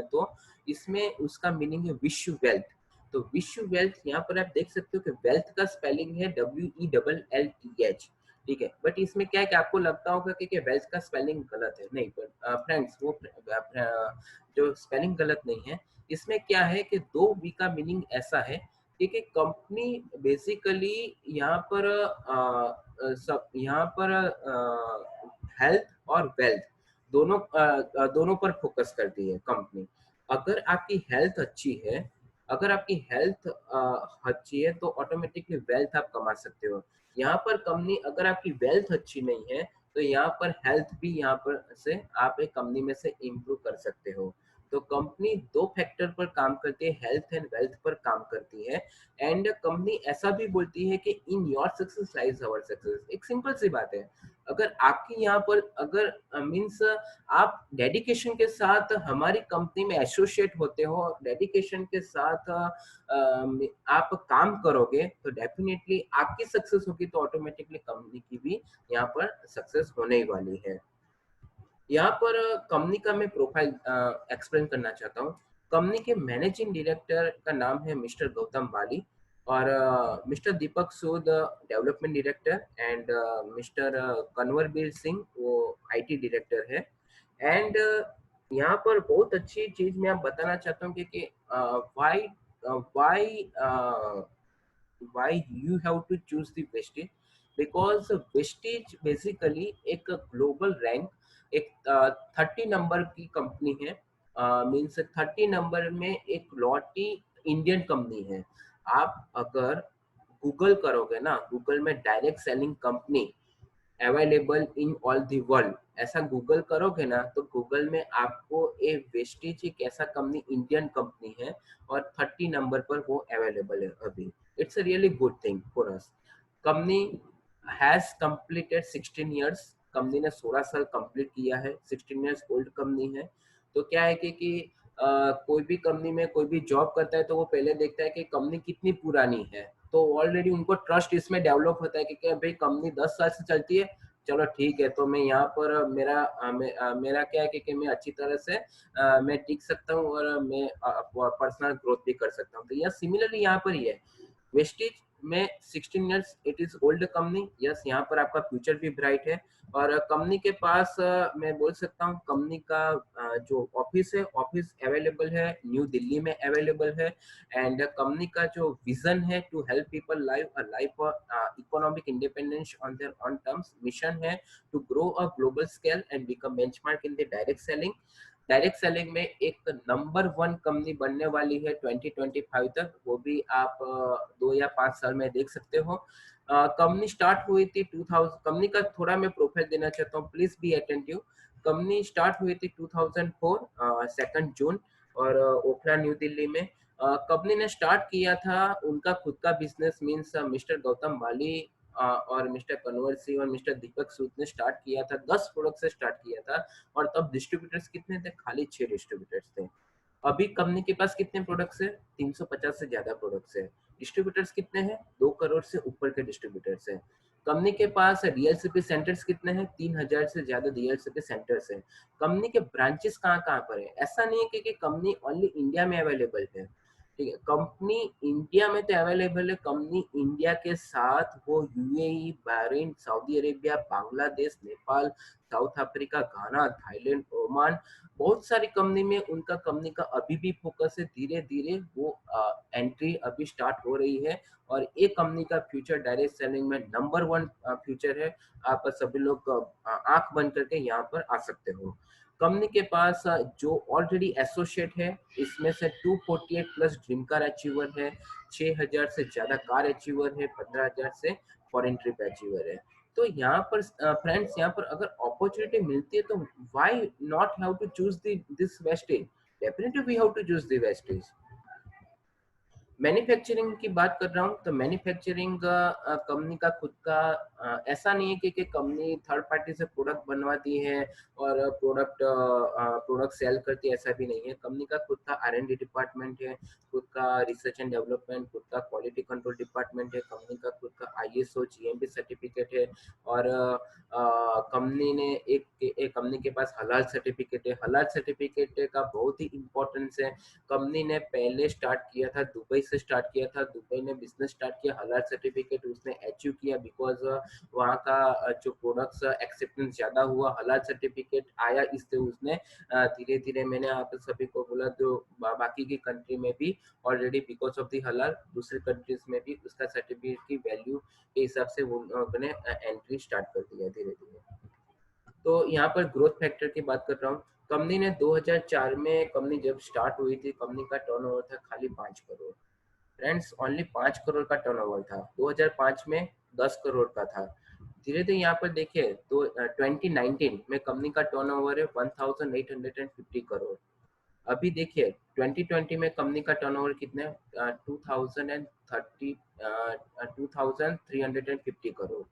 S1: तो इसमें उसका मीनिंग है विश्व वेल्थ। तो विश्व वेल्थ यहाँ पर आप देख सकते हो कि वेल्थ का स्पेलिंग है WELLTH, ठीक है, बट इसमें क्या है कि आपको लगता होगा कि वेल्थ का स्पेलिंग गलत है, नहीं फ्रेंड्स, वो जो स्पेलिंग गलत नहीं है, इसमें क्या है कि 2 वी का मीनिंग ऐसा है कि कंपनी बेसिकली यहाँ पर सब यहाँ पर हेल्थ और वेल्थ दोनों पर फोकस करती है कंपनी। अगर आपकी हेल्थ अच्छी है, अगर आपकी हेल्थ अच्छी है तो ऑटोमेटिकली वेल्थ आप कमा सकते हो। यहाँ पर कंपनी, अगर आपकी वेल्थ अच्छी नहीं है तो यहाँ पर हेल्थ भी यहाँ पर से आप एक कंपनी में से इम्प्रूव कर सकते हो। तो कंपनी 2 फैक्टर पर काम करती है, हेल्थ एंड वेल्थ पर काम करती है। एंड कंपनी ऐसा भी बोलती है कि in your success lies our success. एक सिंपल सी बात है, अगर आपकी यहाँ पर अगर मीन्स आप डेडिकेशन के साथ हमारी कंपनी में एसोसिएट होते हो, डेडिकेशन के साथ आप काम करोगे तो डेफिनेटली आपकी सक्सेस होगी, तो ऑटोमेटिकली कंपनी की भी यहाँ पर सक्सेस होने ही वाली है। यहाँ पर कंपनी का मैं प्रोफाइल एक्सप्लेन करना चाहता हूँ। कंपनी के मैनेजिंग डायरेक्टर का नाम है मिस्टर गौतम बाली, और Mister Deepak Sood development director, and Mister Kanwarbir Singh वो IT डायरेक्टर है। एंड यहाँ पर बहुत अच्छी चीज मैं आप बताना चाहता हूँ कि why why you have to choose the Vestige, because Vestige basically एक ग्लोबल रैंक, एक 30 नंबर की कंपनी है, मीन्स 30 नंबर में एक लॉटी इंडियन कंपनी है। आप अगर गूगल करोगे ना, गूगल में direct selling company available in all the world, ऐसा गूगल करोगे ना तो गूगल में आपको एक वेस्टेज एक ऐसा कंपनी, इंडियन कंपनी है और 30 नंबर पर वो अवेलेबल है अभी। It's a really good thing for us. Company has completed 16 years, company ने 16 साल कंप्लीट किया है, 16 इयर्स ओल्ड कंपनी है। तो क्या है कि कोई भी कंपनी में कोई भी जॉब करता है तो वो पहले देखता है कि कंपनी कितनी पुरानी है, तो ऑलरेडी उनको ट्रस्ट इसमें डेवलप होता है कि भाई कंपनी 10 साल से चलती है, चलो ठीक है, तो मैं यहाँ पर मेरा क्या है कि मैं अच्छी तरह से मैं टिक सकता हूँ और मैं पर्सनल ग्रोथ भी कर सकता हूँ। तो यह सिमिलरली यहाँ पर ही है। वेस्टेज में 16 years it is old company. Yes, यहाँ पर आपका फ्यूचर भी ब्राइट है। और कंपनी के पास मैं बोल सकता हूँ कंपनी का जो ऑफिस है, ऑफिस अवेलेबल है, न्यू दिल्ली में अवेलेबल है। एंड कंपनी का जो विजन है to help people live a life economic independence on their own terms, mission है to grow a global scale and become benchmark in the direct selling. Direct selling में एक number 1 company बनने वाली है 2025 तक, वो भी आप 2 या 5 साल में देख सकते हो। कंपनी स्टार्ट हुई थी 2000, कंपनी का थोड़ा मैं प्रोफाइल देना चाहता हूँ, please be attentive. Company start हुई थी 2004 2 जून और ओखला न्यू दिल्ली में। कंपनी ने स्टार्ट किया था उनका खुद का business, means mister Gautam Bali और मिस्टर कन्वर सिंह और मिस्टर दीपक सूद ने स्टार्ट किया था, 10 प्रोडक्ट से स्टार्ट किया था। और तब डिस्ट्रीब्यूटर्स कितने थे? खाली 6 डिस्ट्रीब्यूटर्स थे। अभी कंपनी के पास कितने प्रोडक्ट्स है? 350 से ज्यादा प्रोडक्ट्स है। डिस्ट्रीब्यूटर्स कितने हैं? 2 करोड़ से ऊपर के डिस्ट्रीब्यूटर्स हैं। कंपनी के पास डीएलसीपी सेंटर्स कितने हैं? 3000 से ज्यादा डीएलसीपी सेंटर्स हैं। कंपनी के ब्रांचेस कहाँ कहाँ पर है? ऐसा नहीं है कि कंपनी ओनली इंडिया में अवेलेबल है, ठीक है। कंपनी इंडिया में तो अवेलेबल है, कंपनी इंडिया के साथ वो UAE, Bahrain, Saudi Arabia, Bangladesh, Nepal, South Africa, Ghana, Thailand, Oman, बहुत सारी कंपनी में उनका कंपनी का अभी भी फोकस है। धीरे धीरे वो एंट्री अभी स्टार्ट हो रही है और एक कंपनी का फ्यूचर डायरेक्ट सेलिंग में नंबर 1 फ्यूचर है। आप सभी लोग आंख बंद करके यहाँ पर आ सकते हो। कंपनी के पास जो ऑलरेडी एसोसिएट है, इसमें से 248 प्लस ड्रीम कार अचीवर है, 6000 से ज्यादा कार अचीवर है, 15000 से फॉरेन ट्रिप अचीवर है। तो यहाँ पर फ्रेंड्स, यहाँ पर अगर अपॉर्चुनिटी मिलती है तो why not have to choose this wastage? Definitely we have to choose the wastage. Manufacturing की बात कर रहा हूँ तो मैन्युफैक्चरिंग कंपनी का खुद का ऐसा नहीं है कि कंपनी थर्ड पार्टी से प्रोडक्ट बनवाती है और प्रोडक्ट सेल करती है, ऐसा भी नहीं है। कंपनी का खुद का R&D डिपार्टमेंट है, खुद का रिसर्च एंड डेवलपमेंट, खुद का क्वालिटी कंट्रोल डिपार्टमेंट है, कंपनी का खुद का ISO GMP सर्टिफिकेट है। और कंपनी ने एक कंपनी के पास हलाल सर्टिफिकेट है। हलाल सर्टिफिकेट का बहुत ही इंपॉर्टेंस है। कंपनी ने पहले स्टार्ट किया था दुबई से स्टार्ट किया था, दुबई ने बिजनेस स्टार्ट किया, हलाल सर्टिफिकेट उसने अचीव किया बिकॉज वहाँ का जो प्रोडक्ट्स एक्सेप्टेंस ज्यादा हुआ, हलाल सर्टिफिकेट आया, इससे उसने धीरे धीरे, मैंने आप सभी को बोला, जो बाकी की कंट्री में भी ऑलरेडी बिकॉज ऑफ दी हलाल, दूसरी कंट्रीज में भी उसका सर्टिफिकेट की वैल्यू के हिसाब से उन्होंने एंट्री स्टार्ट कर दिया धीरे धीरे। तो यहाँ पर ग्रोथ फैक्टर की बात कर रहा हूँ। कंपनी ने 2004 में कंपनी जब स्टार्ट हुई थी, कंपनी का टर्नओवर था खाली 5 करोड़। फ्रेंड्स, ओनली 5 करोड़ का टर्नओवर था। 2005 में 10 करोड़ का था। धीरे धीरे यहाँ पर देखिए, तो 2019 में कंपनी का टर्नओवर है 1850 करोड़। अभी देखिए 2020 में कंपनी का टर्नओवर कितना है? 2350 करोड़।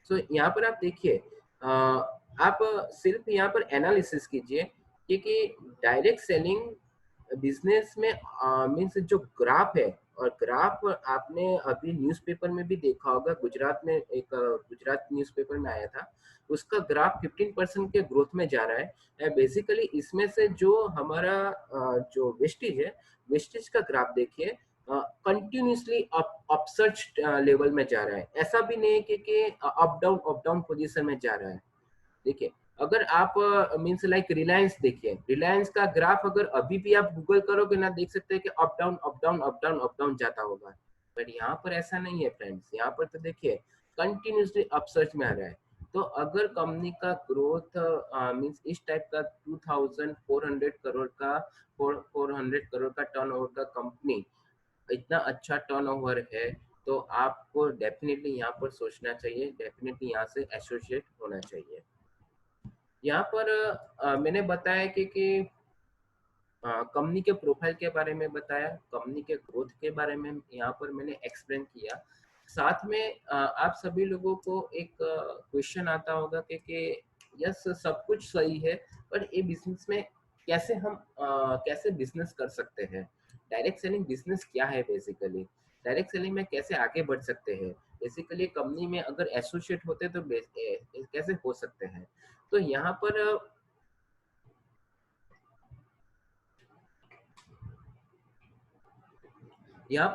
S1: सो यहाँ पर आप देखिए, आप सिर्फ यहाँ पर एनालिसिस कीजिए क्योंकि डायरेक्ट सेलिंग बिजनेस में मीन्स जो ग्राफ है, और ग्राफ आपने अभी न्यूज़पेपर में भी देखा होगा, गुजरात में एक गुजरात न्यूज़पेपर में आया था, उसका ग्राफ 15% के ग्रोथ में जा रहा है। बेसिकली इसमें से जो हमारा जो वेस्टेज है, वेस्टेज का ग्राफ देखिए, कंटिन्यूसली अपसर्च लेवल में जा रहा है। ऐसा भी नहीं है कि अप डाउन पोजीशन में जा रहा है। देखिए, अगर आप मीन्स लाइक रिलायंस देखिए, रिलायंस का ग्राफ अगर अभी भी आप गूगल करोगे ना, देख सकते हैं कि up down up down up down up down जाता होगा। बट यहाँ पर ऐसा नहीं है फ्रेंड्स, यहाँ पर तो देखिए कंटिन्यूसली अपसर्च में आ रहा है। तो अगर कंपनी का ग्रोथ मीन्स इस टाइप का 2400 करोड़ का 400 करोड़ का टर्नओवर का कंपनी इतना अच्छा टर्नओवर है, तो आपको डेफिनेटली यहाँ पर सोचना चाहिए, डेफिनेटली यहाँ से एसोसिएट होना चाहिए। यहाँ पर मैंने बताया कि कंपनी के प्रोफाइल के बारे में बताया, कंपनी के ग्रोथ के बारे में यहाँ पर मैंने एक्सप्लेन किया। साथ में आप सभी लोगों को एक क्वेश्चन आता होगा कि यस सब कुछ सही है, पर ये बिजनेस में कैसे हम कैसे बिजनेस कर सकते हैं? डायरेक्ट सेलिंग बिजनेस क्या है बेसिकली? डायरेक्ट सेलिंग में कैसे आगे बढ़ सकते हैं? बेसिकली कंपनी में अगर एसोसिएट होते तो कैसे हो सकते हैं? तो यहाँ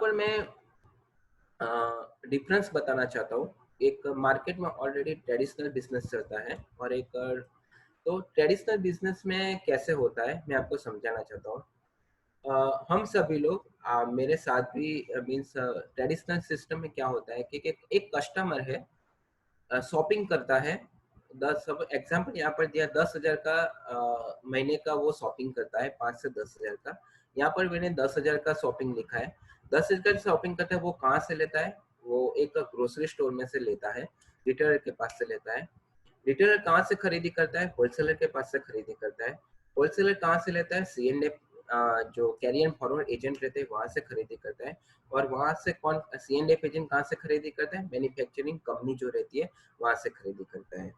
S1: पर मैं डिफरेंस बताना चाहता हूँ। एक मार्केट में ऑलरेडी ट्रेडिशनल बिजनेस चलता है और एक तो ट्रेडिशनल बिजनेस में कैसे होता है मैं आपको समझाना चाहता हूँ। हम सभी लोग मेरे साथ भी मीन्स ट्रेडिशनल सिस्टम में क्या होता है कि एक कस्टमर है, शॉपिंग करता है। 10 सब एग्जांपल यहाँ पर दिया 10,000 का महीने का वो शॉपिंग करता है, 5 से 10,000 का। यहाँ पर मैंने 10,000 का शॉपिंग लिखा है। 10,000 का शॉपिंग करता है, वो कहाँ से लेता है? वो एक ग्रोसरी स्टोर में से लेता है, रिटेलर के पास से लेता है। रिटेलर कहाँ से खरीदी करता है? होलसेलर के पास से खरीदी करता है। होलसेलर कहाँ से लेता है? C&F जो कैरी एंड फॉरवर्ड एजेंट रहते हैं वहां से खरीदी करता है। और वहां से कौन C&F एजेंट कहाँ से खरीदी करता है? मैन्युफैक्चरिंग कंपनी जो रहती है वहां से खरीदी करता है।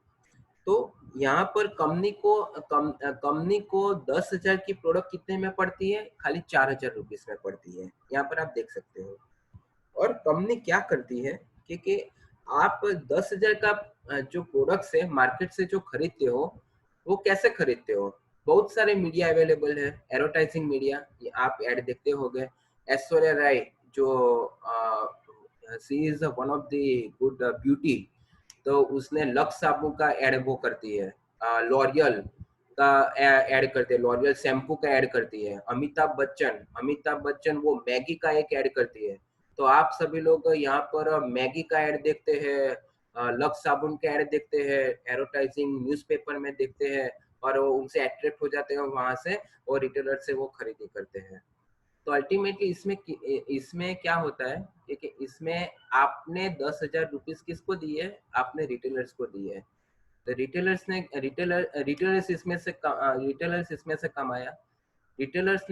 S1: तो यहाँ पर कंपनी को 10,000 की प्रोडक्ट कितने में पड़ती है? खाली 4,000 रुपीज में पड़ती है। यहाँ पर आप देख सकते हो। और कंपनी क्या करती है कि आप 10,000 का जो प्रोडक्ट्स है मार्केट से जो खरीदते हो वो कैसे खरीदते हो? बहुत सारे मीडिया अवेलेबल है, एडवर्टाइजिंग मीडिया। आप एड देखते होगे। ऐश्वर्या राय जो she is one of the good beauty, तो उसने लक्स साबुन का एड वो करती है। लॉरियल का ऐड करते हैं, लॉरियल शैम्पू का ऐड करती है। अमिताभ बच्चन वो मैगी का एक ऐड करती है। तो आप सभी लोग यहाँ पर मैगी का ऐड देखते हैं, लक्स साबुन का ऐड देखते हैं, एडवर्टाइजिंग न्यूज़पेपर में देखते हैं और वो उनसे अट्रैक्ट हो जाते हैं वहां से और रिटेलर से वो खरीदी करते हैं। तो अल्टीमेटली इसमें क्या होता है कि इसमें आपने 10,000 रुपीज किसको दिए? आपने रिटेलर्स को दिए। तो रिटेलर्स इसमें से कमाया। रिटेलर्स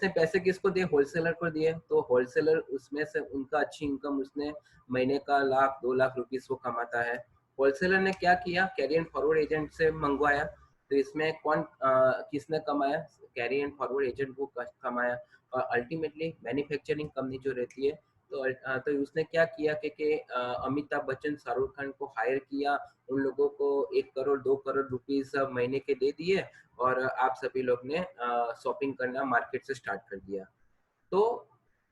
S1: ने पैसे किसको दिए? होलसेलर को दिए। तो होलसेलर उसमें से उनका अच्छी इनकम उसने महीने का 1,00,000 2,00,000 रुपीस वो कमाता है। होलसेलर ने क्या किया? कैरी एंड फॉरवर्ड एजेंट से मंगवाया। तो इसमें किसने कमाया? कैरी एंड फॉरवर्ड एजेंट को कमाया। और अल्टीमेटली मैन्युफैक्चरिंग कंपनी जो रहती है तो उसने क्या किया कि अमिताभ बच्चन शाहरुख खान को हायर किया, उन लोगों को 1 करोड़ 2 करोड़ रुपीस महीने के दे दिए और आप सभी लोग ने शॉपिंग करना मार्केट से स्टार्ट कर दिया। तो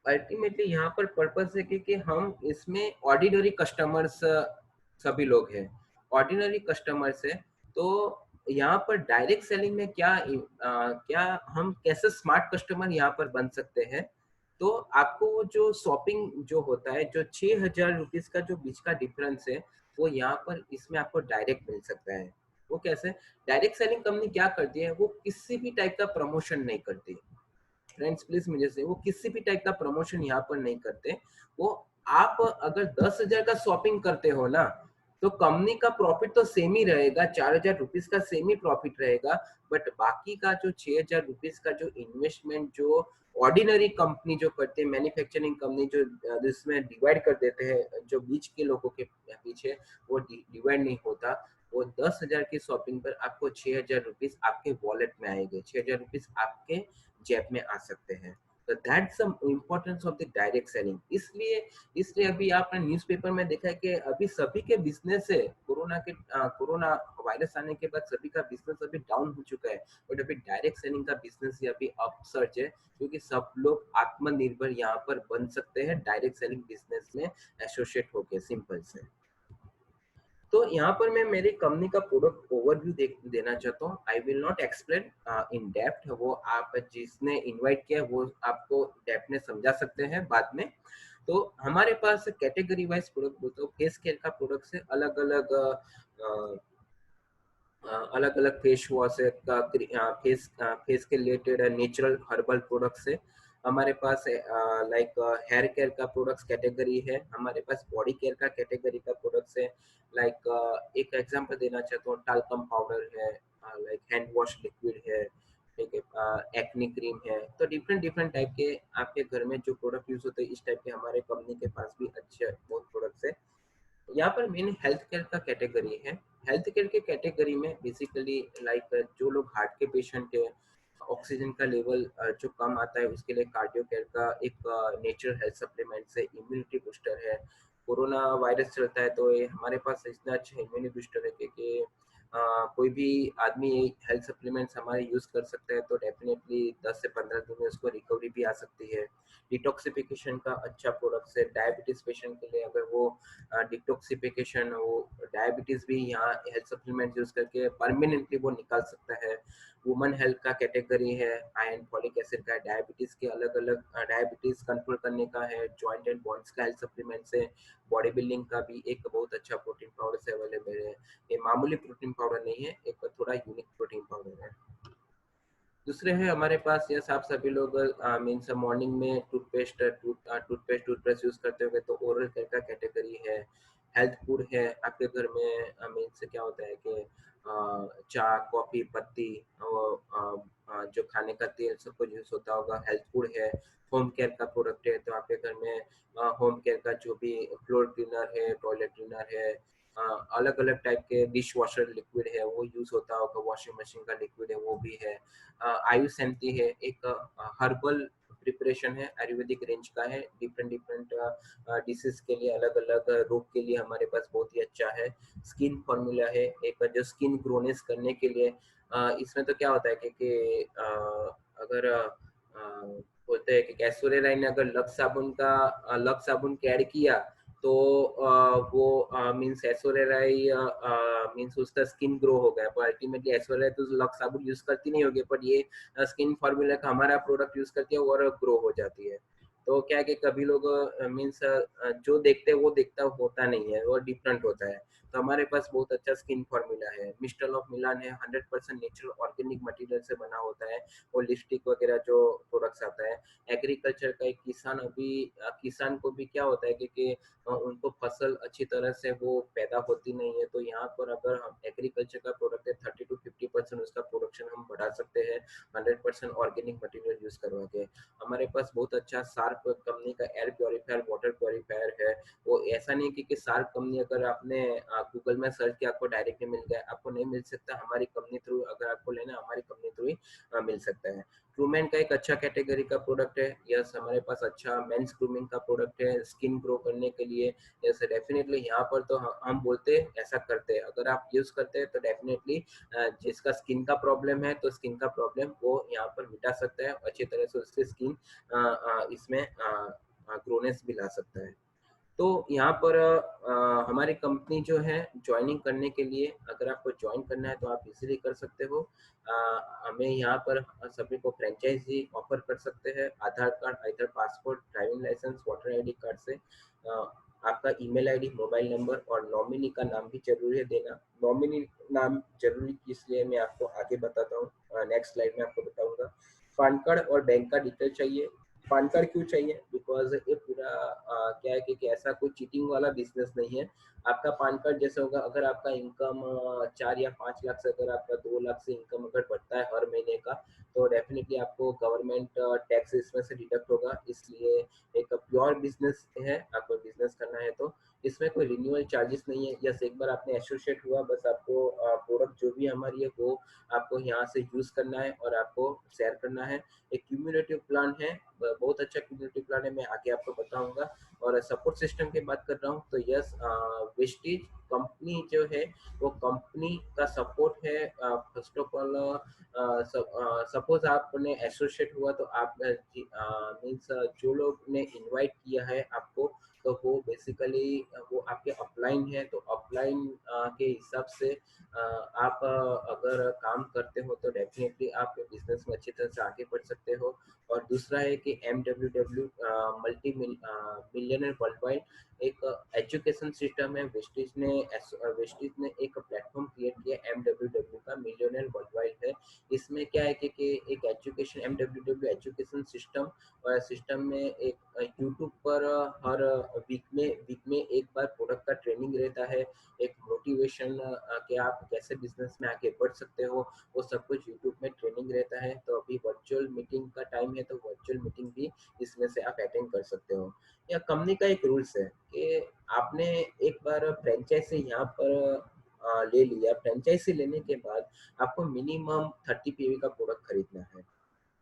S1: अल्टीमेटली यहाँ पर पर्पस है कि हम इसमें ऑर्डिनरी कस्टमर्स सभी लोग हैं, ऑर्डिनरी कस्टमर्स है। तो यहाँ पर डायरेक्ट सेलिंग में क्या हम कैसे स्मार्ट कस्टमर यहाँ पर बन सकते हैं? तो आपको वो जो शॉपिंग जो होता है, जो 6,000 रुपीज का जो बीच का डिफरेंस है, वो यहाँ पर इसमें आपको डायरेक्ट मिल सकता है। वो कैसे? डायरेक्ट सेलिंग कंपनी क्या करती है? वो किसी भी टाइप का प्रमोशन नहीं करती। फ्रेंड्स प्लीज मुझे से, वो किसी भी टाइप का प्रमोशन यहाँ पर नहीं करते। वो आप अगर 10,000 का शॉपिंग करते हो ना, तो कंपनी का प्रॉफिट तो सेम ही रहेगा, 4,000 रुपीज का सेम ही प्रॉफिट रहेगा। बट बाकी का जो 6,000 रुपीज का जो इन्वेस्टमेंट जो ऑर्डिनरी कंपनी जो करते हैं, मैन्युफैक्चरिंग कंपनी जो जिसमें डिवाइड कर देते हैं जो बीच के लोगों के पीछे, वो डिवाइड नहीं होता। वो 10,000 की शॉपिंग पर आपको 6,000 रुपीज आपके वॉलेट में आएंगे, 6,000 रुपीज आपके जेब में आ सकते हैं। तो that's the importance of the direct selling. इसलिए अभी आपने न्यूज़पेपर में देखा है कि अभी सभी के बिजनेस है, कोरोना वायरस आने के बाद सभी का बिजनेस अभी डाउन हो चुका है। बट अभी डायरेक्ट सेलिंग का बिजनेस ही अभी अपसर्ज है, क्योंकि सब लोग आत्मनिर्भर यहाँ पर बन सकते हैं डायरेक्ट सेलिंग बिजनेस में एसोसिएट होके, सिंपल से। तो यहाँ पर मैं मेरी कंपनी का प्रोडक्ट ओवरव्यू देना चाहता हूँ। I will not explain in depth, वो आप जिसने इनवाइट किया वो आपको डेप्थ में समझा सकते हैं बाद में। तो हमारे पास कैटेगरी वाइज प्रोडक्ट बोलते हो, फेस केयर का प्रोडक्ट से अलग अलग फेस वॉश है, फेस के रिलेटेड नेचुरल हर्बल प्रोडक्ट्स है हमारे पास। लाइक हेयर केयर का प्रोडक्ट्स कैटेगरी है हमारे पास, बॉडी केयर का कैटेगरी का प्रोडक्ट्स है। लाइक एक एग्जांपल देना चाहता हूँ, टाल्कम पाउडर है, लाइक हैंड वॉश लिक्विड है, ठीक है, एक्नी क्रीम है। तो डिफरेंट डिफरेंट टाइप के आपके घर में जो प्रोडक्ट यूज होते हैं, इस टाइप के हमारे कंपनी के पास भी अच्छे बहुत प्रोडक्ट्स है। यहाँ पर मेन हेल्थ केयर का कैटेगरी है। हेल्थ केयर के कैटेगरी में बेसिकली लाइक जो लोग हार्ट के पेशेंट है, ऑक्सीजन का लेवल जो कम आता है उसके लिए कार्डियो केयर का एक नेचुरल हेल्थ सप्लीमेंट से इम्यूनिटी बूस्टर है। कोरोना वायरस चलता है तो ये हमारे पास इतना अच्छा इम्यूनिटी बूस्टर है कि कोई भी आदमी हेल्थ सप्लीमेंट्स हमारे यूज कर सकता है तो डेफिनेटली 10 से 15 दिन में उसको रिकवरी भी आ सकती है। डिटॉक्सिफिकेशन का अच्छा प्रोडक्ट है डायबिटीज पेशेंट के लिए, अगर वो डिटॉक्सिफिकेशन वो डायबिटीज भी यहाँ हेल्थ सप्लीमेंट यूज करके परमानेंटली वो निकाल सकता है। वुमन हेल्थ का कैटेगरी है, आयरन फॉलिक एसिड का है, डायबिटीज के अलग अलग डायबिटीज कंट्रोल करने का है, जॉइंट एंड बॉन्स का हेल्थ सप्लीमेंट्स है, बॉडी बिल्डिंग का भी एक बहुत अच्छा प्रोटीन पाउडर से अवेलेबल है। ये मामूली प्रोटीन पाउडर नहीं है, एक थोड़ा यूनिक प्रोटीन पाउडर है। दूसरे है हमारे पास, यस आप सभी लोग मीन्स मॉर्निंग में टूथपेस्ट यूज करते होंगे तो ओरल केयर का कैटेगरी है। हेल्थ फूड है, आपके घर में मीन्स क्या होता है कि चाय कॉफी पत्ती जो खाने का तेल सब कुछ यूज होता होगा, हेल्थ फूड है। होम केयर का प्रोडक्ट है तो आपके घर में होम केयर का जो भी फ्लोर क्लीनर है, टॉयलेट क्लीनर है, अलग अलग टाइप के डिश वॉशर लिक्विड है वो यूज होता होगा, वॉशिंग मशीन का लिक्विड है वो भी है। आयुष एमटी है, एक हर्बल प्रिपरेशन है, आयुर्वेदिक रेंज का है, डिफरेंट डिफरेंट डिसीज के लिए, अलग अलग रोग के लिए हमारे पास बहुत ही अच्छा है। स्किन फॉर्मूला है, एक जो स्किन ग्रोनेस करने के लिए इसमें तो क्या होता है कि अगर बोलते हैं कि कैस्टोरिया लाइन ने अगर लक्स साबुन के ऐड किया तो वो मीन्स एसोरेराई मीन्स उसका स्किन ग्रो हो गया, पर अल्टीमेटली एसोरेराई तो लक्स साबुन यूज करती नहीं होगी, पर ये स्किन फॉर्मूला का हमारा प्रोडक्ट यूज करती है और ग्रो हो जाती है। तो क्या है कि कभी लोग मीन्स जो देखते हैं वो दिखता होता नहीं है, वो डिफरेंट होता है। तो हमारे पास बहुत अच्छा स्किन फॉर्मूला है। मिस्टल ऑफ मिलान है, 100% नेचुरल ऑर्गेनिक मटेरियल से बना होता है, और लिपस्टिक वगैरह जो प्रोडक्ट्स आता है। एग्रीकल्चर का एक किसान अभी किसान को भी क्या होता है कि उनको फसल अच्छी तरह से वो पैदा होती नहीं है, तो यहाँ पर अगर हम एग्रीकल्चर का प्रोडक्ट है 30 to 50% उसका प्रोडक्शन हम बढ़ा सकते हैं 100% ऑर्गेनिक मटेरियल यूज करवा के। हमारे पास बहुत अच्छा शार्प कंपनी का एयर प्योरीफायर वाटर प्योरीफायर है। वो ऐसा नहीं कि शार्प कंपनी अगर आपने गूगल में सर्च किया आपको डायरेक्टली मिल गया, आपको नहीं मिल सकता, हमारी कंपनी थ्रू अगर आपको लेना हमारी कंपनी थ्रू ही मिल सकता है। ट्रूमैन का एक अच्छा कैटेगरी का प्रोडक्ट है, यस हमारे पास अच्छा मेंस ग्रूमिंग का प्रोडक्ट है स्किन ग्रो करने के लिए। यस डेफिनेटली यहाँ पर तो हम बोलते हैं ऐसा करते हैं, अगर आप यूज करते हैं तो डेफिनेटली जिसका स्किन का प्रॉब्लम है तो स्किन का प्रॉब्लम वो यहाँ पर मिटा सकता है, अच्छी तरह से उसकी स्किन इसमें ग्रोनेस भी ला सकता है। तो यहाँ पर हमारी कंपनी जो है ज्वाइनिंग करने के लिए, अगर आपको ज्वाइन करना है तो आप इजीली कर सकते हो। हमें यहाँ पर सभी को फ्रेंचाइजी ऑफर कर सकते हैं, Aadhaar card, either passport, driving licence, voter ID card से। आपका ईमेल आईडी, मोबाइल नंबर और नॉमिनी का नाम भी जरूरी है देना। नॉमिनी नाम जरूरी इसलिए मैं आपको आगे बताता हूँ, नेक्स्ट स्लाइड में आपको बताऊंगा। पैन कार्ड और बैंक का डिटेल चाहिए। पैन कार्ड क्यों चाहिए? बिकॉज ये पूरा क्या है कि ऐसा कोई चीटिंग वाला बिजनेस नहीं है। आपका पैन कार्ड जैसे होगा, अगर आपका इनकम 4 या 5 लाख से, अगर आपका 2 लाख से इनकम अगर बढ़ता है हर महीने का, तो डेफिनेटली आपको गवर्नमेंट टैक्स इसमें से डिडक्ट होगा। इसलिए एक प्योर बिजनेस है, आपको बिजनेस करना है तो इसमें कोई रिन्यूअल चार्जेस नहीं है। यस एक बार आपने एसोसिएट हुआ, बस आपको प्रोडक्ट जो भी हमारी है वो आपको यहाँ से यूज करना है और आपको शेयर करना है। एक क्यूमुलेटिव प्लान है, बहुत अच्छा क्यूमुलेटिव प्लान है, मैं आगे आपको बताऊंगा। और सपोर्ट सिस्टम की बात कर रहा हूँ तो यस वेस्टीज कंपनी जो है वो कंपनी का सपोर्ट है। फर्स्ट ऑफ ऑल सपोज आपने एसोसिएट हुआ तो आप मीन्स जो लोग ने इनवाइट किया है आपको, तो वो बेसिकली वो आपके अपलाइन है, तो अपलाइन के हिसाब से आप अगर काम करते हो तो डेफिनेटली आप बिजनेस में अच्छी तरह से आगे बढ़ सकते हो। और दूसरा है कि MWW multi millionaire world wide एक एजुकेशन सिस्टम है। वेस्टीज ने एक प्लेटफॉर्म क्रिएट किया MWW का, मिलियनर वर्ल्ड वाइड है। इसमें क्या है कि एक एजुकेशन MWW एजुकेशन सिस्टम, और सिस्टम में एक यूट्यूब पर हर वीक में एक बार प्रोडक्ट का ट्रेनिंग रहता है, एक मोटिवेशन कि आप कैसे बिजनेस में आगे बढ़ सकते हो, वो सब कुछ यूट्यूब में ट्रेनिंग रहता है। तो अभी वर्चुअल मीटिंग का टाइम है तो वर्चुअल मीटिंग भी इसमें से आप अटेंड कर सकते हो। या कंपनी का एक रूल्स है कि आपने एक बार फ्रेंचाइजी यहाँ पर ले लिया, फ्रेंचाइजी लेने के बाद आपको मिनिमम 30 पीवी का प्रोडक्ट खरीदना है।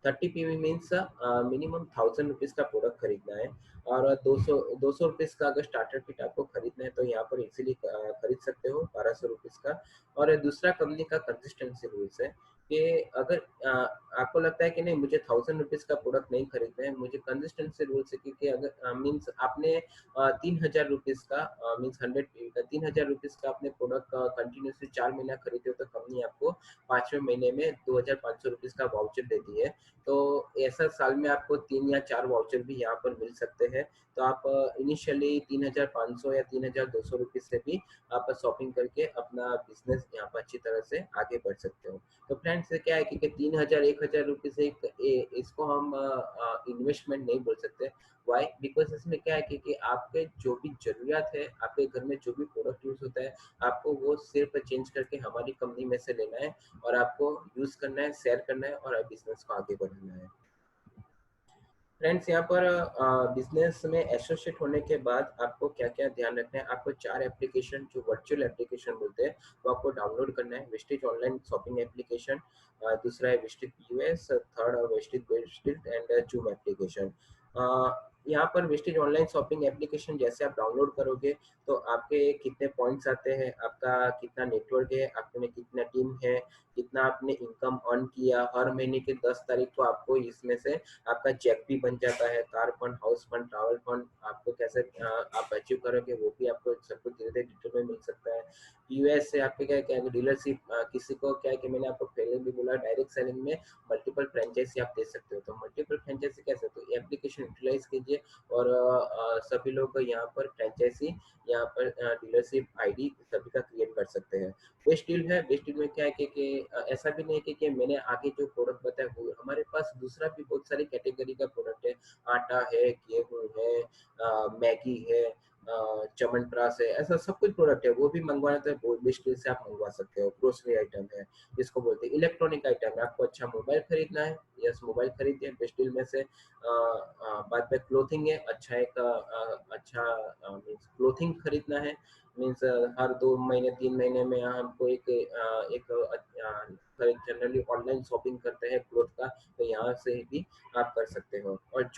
S1: 30 पीवी मीन्स मिनिमम 1000 रुपीज का प्रोडक्ट खरीदना है। और 200 रुपीज़ का अगर स्टार्टर किट आपको खरीदना है तो यहाँ पर इजीली खरीद सकते हो 1200 रुपीज़ का। और दूसरा कंपनी का कंसिस्टेंसी रूल्स है कि अगर आपको लगता है कि नहीं मुझे 1000 रुपीज़ का प्रोडक्ट नहीं खरीदना है, मुझे कंसिस्टेंसी रूल्स है क्योंकि अगर मीन्स आपने 3000 रुपीज़ का मीन्स 3000 रुपीज़ का आपने प्रोडक्ट कंटिन्यूसली 4 महीना खरीदे हो तो कंपनी आपको 5वें महीने में 2500 रुपीज़ का वाउचर देती है। तो ऐसा साल में आपको 3 या 4 वाउचर भी यहाँ पर मिल सकते हैं। तो आप इनिशियली 3500 या 3200 रुपीज़ से भी आप शॉपिंग करके अपना बिजनेस यहाँ पर अच्छी तरह से आगे बढ़ सकते हो। तो फ्रेंड्स क्या है कि 3000 1000 रुपीज़ इसको हम इन्वेस्टमेंट नहीं बोल सकते। वाई? बिकॉज इसमें क्या है कि आपके जो भी जरूरियात है, आपके घर में जो भी प्रोडक्ट यूज होता है, आपको वो सिर्फ चेंज करके हमारी कंपनी में से लेना है और आपको यूज करना है, शेयर करना है और बिजनेस को आगे बढ़ाना है। फ्रेंड्स यहाँ पर बिजनेस में एसोसिएट होने के बाद आपको क्या क्या ध्यान रखना है, आपको 4 एप्लीकेशन जो वर्चुअल एप्लीकेशन बोलते हैं वो आपको डाउनलोड करना है। वेस्टेज ऑनलाइन शॉपिंग एप्लीकेशन, दूसरा है wastage US, third wastage and zoom application. यहाँ पर वेस्टेज ऑनलाइन शॉपिंग एप्लीकेशन जैसे आप डाउनलोड करोगे तो आपके कितने पॉइंट्स आते हैं, आपका कितना नेटवर्क है, आपके में कितना टीम है, कितना आपने इनकम अर्न किया, हर महीने के 10 तारीख को आपको इसमें से आपका चेक भी बन जाता है, car fund, house fund, travel fund आपको कैसे आप अचीव करोगे वो भी आपको सब कुछ धीरे धीरे डिटेल में मिल सकता है। यूएस से आपके क्या क्या डीलरशिप, किसी को क्या है कि मैंने आपको पहले भी बोला डायरेक्ट सेलिंग में मल्टीपल फ्रेंचाइजी आप दे सकते हो। तो मल्टीपल फ्रेंचाइजी कैसे, तो एप्लीकेशन यूटिलाइज कीजिए और सभी लोग यहाँ पर फ्रेंचाइजी, यहाँ पर डीलरशिप आईडी सभी का क्रिएट कर सकते हैं। बेस्ट डील है, बेस्ट डील में क्या है कि ऐसा भी नहीं है कि मैंने आगे जो प्रोडक्ट बताया वो, हमारे पास दूसरा भी बहुत सारी कैटेगरी का प्रोडक्ट है, आटा है, गेहूं है, मैगी है, च्यवनप्राश है, ऐसा सब कुछ प्रोडक्ट है, वो भी मंगवाना तो वो बेस्ट डील से आप मंगवा सकते हो। ग्रोसरी आइटम है जिसको बोलते हैं, इलेक्ट्रॉनिक आइटम है, आपको अच्छा मोबाइल खरीदना है, यस मोबाइल खरीदिए बेस्ट डील में से। बाद में क्लोथिंग है, अच्छा एक अच्छा मीन्स क्लोथिंग खरीदना है, मीन्स हर 2 महीने 3 महीने में हमको एक जनरली ऑनलाइन शॉपिंग करते हैं क्लोथ का, तो यहाँ से भी आप कर सकते हो। और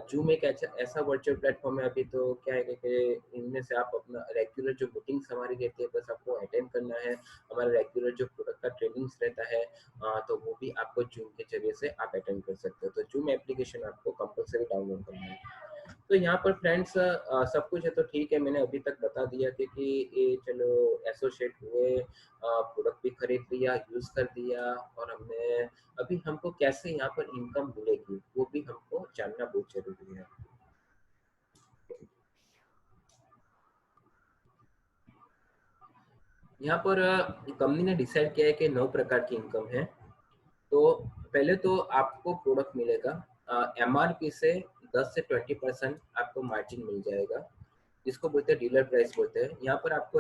S1: जूम एक ऐसा वर्चुअल प्लेटफॉर्म है, अभी तो क्या है कि इनमें से आप अपना रेगुलर जो मीटिंग्स हमारी रहती है बस आपको अटेंड करना है, हमारा रेगुलर जो प्रोडक्ट का ट्रेनिंग्स रहता है तो वो भी आपको जूम के जरिए से आप अटेंड कर सकते हो। तो जूम एप्लीकेशन आपको कंपलसरी डाउनलोड करना है। तो यहाँ पर फ्रेंड्स सब कुछ है तो ठीक है, मैंने अभी तक बता दिया कि ये चलो एसोसिएट हुए, प्रोडक्ट भी खरीद लिया, यूज कर दिया, और हमने अभी हमको कैसे यहाँ पर इनकम मिलेगी वो भी हमको जानना बहुत जरूरी है। यहाँ पर कंपनी ने डिसाइड किया है कि 9 प्रकार की इनकम है। तो पहले तो आपको प्रोडक्ट मिलेगा, एमआरपी से 10 से 20% आपको मार्जिन मिल जाएगा, जिसको बोलते हैं डीलर प्राइस बोलते हैं। यहाँ पर आपको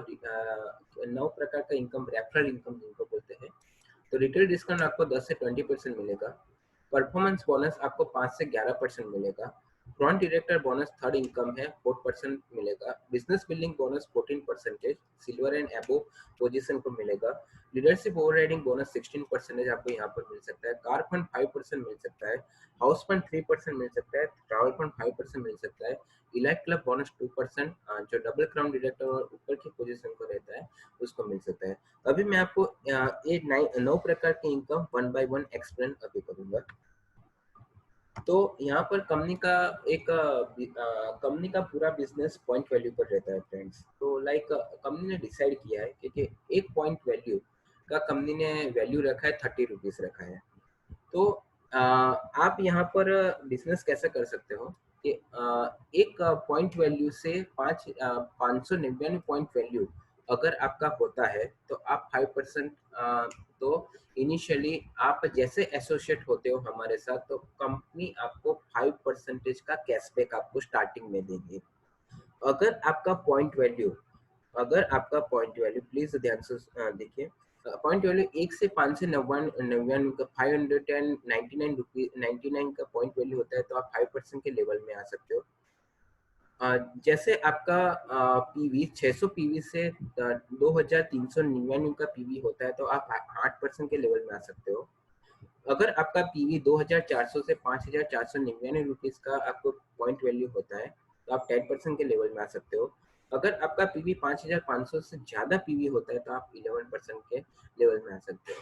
S1: 9 प्रकार का इनकम, रेफरल इनकम जिनको बोलते हैं। तो रिटेल डिस्काउंट आपको 10 से 20% मिलेगा। परफॉर्मेंस बोनस आपको 5 से 11% मिलेगा। Front director bonus third income है, 4% मिलेगा। Business building bonus 14%, silver and एबो पोजीशन को मिलेगा। लीडरशिप ओवरराइडिंग बोनस 16% आपको यहाँ पर मिल सकता है। कार फंड 5% मिल सकता है। हाउस फंड 3% मिल सकता है। ट्रैवल फंड 5% मिल सकता है। इलाइट क्लब बोनस 2%, जो डबल क्राउन डायरेक्टर और ऊपर की पोजीशन को रहता है उसको मिल सकता है। अभी मैं आपको ये 9 प्रकार की इनकम 1 बाय 1 एक्सप्लेन अभी करूंगा। तो यहाँ पर कंपनी का पूरा बिजनेस पॉइंट वैल्यू पर रहता है फ्रेंड्स। तो लाइक कंपनी ने डिसाइड किया है कि एक पॉइंट वैल्यू का कंपनी ने वैल्यू रखा है 30 रुपीज रखा है। तो आप यहाँ पर बिजनेस कैसे कर सकते हो कि एक पॉइंट वैल्यू से 599 पॉइंट वैल्यू अगर आपका होता है तो आप 5%, तो इनिशियली आप जैसे एसोसिएट होते हो हमारे साथ तो कंपनी आपको 5% का कैशबैक आपको स्टार्टिंग में देगी। अगर आपका पॉइंट वैल्यू प्लीज ध्यान से देखिए, पॉइंट वैल्यू 1 से 599 का 599 का पॉइंट वैल्यू होता है तो आप 5% के लेवल में आ सकते हो। जैसे आपका पीवी 600 पीवी से 2399 का पीवी होता है तो आप 8% के लेवल में आ सकते हो। अगर आपका पीवी 2400 से 5499 रुपीज का आपको पॉइंट वैल्यू होता है तो आप 10% के लेवल में आ सकते हो। अगर आपका पीवी 5500 से ज्यादा पीवी होता है तो आप 11% के लेवल में आ सकते हो।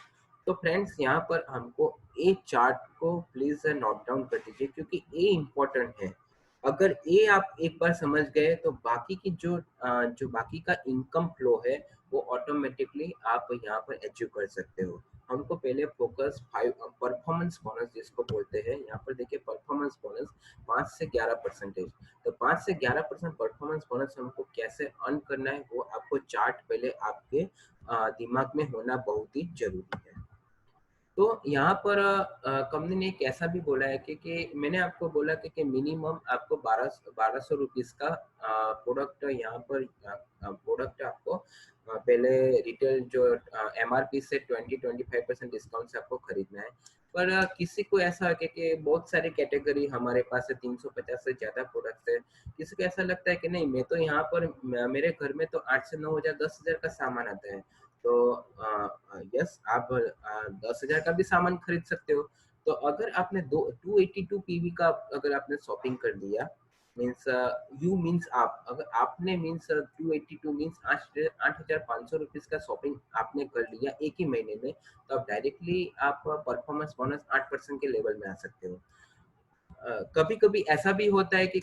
S1: तो फ्रेंड्स यहाँ पर हमको ए चार्ट को प्लीज नोट डाउन कर दीजिए, क्योंकि ए इम्पोर्टेंट है। अगर ए आप एक बार समझ गए तो बाकी की जो बाकी का इनकम फ्लो है वो ऑटोमेटिकली आप यहाँ पर अचीव कर सकते हो। हमको पहले फोकस परफॉर्मेंस बोनस जिसको बोलते हैं, यहाँ पर देखिए परफॉर्मेंस बोनस 5 से 11%। तो 5 से 11% परफॉर्मेंस बोनस हमको कैसे अर्न करना है वो आपको चार्ट पहले आपके दिमाग में होना बहुत ही जरूरी है। तो यहाँ पर कंपनी ने एक ऐसा भी बोला है कि मैंने आपको बोला कि मिनिमम आपको 1200 रुपीज का प्रोडक्ट यहाँ पर प्रोडक्ट आपको पहले रिटेल जो एमआरपी से 20-25% डिस्काउंट से आपको खरीदना है। पर किसी को ऐसा है कि बहुत सारी कैटेगरी हमारे पास है, 350 से ज्यादा प्रोडक्ट्स है। किसी को ऐसा लगता है कि नहीं, मैं तो यहाँ पर मेरे घर में तो 8 से 9 हजार 10 हजार का सामान आता है, तो यस आप 10,000 का भी सामान खरीद सकते हो। तो अगर आपने 282 पीवी का अगर आपने शॉपिंग कर दिया, मीन्स यू मीन्स आप अगर आपने मीन्स 282 मीन्स 8,500 रुपीज का शॉपिंग आपने कर लिया एक ही महीने में, तो आप डायरेक्टली आप परफॉर्मेंस बोनस 8% के लेवल में आ सकते हो। कभी कभी ऐसा भी होता है कि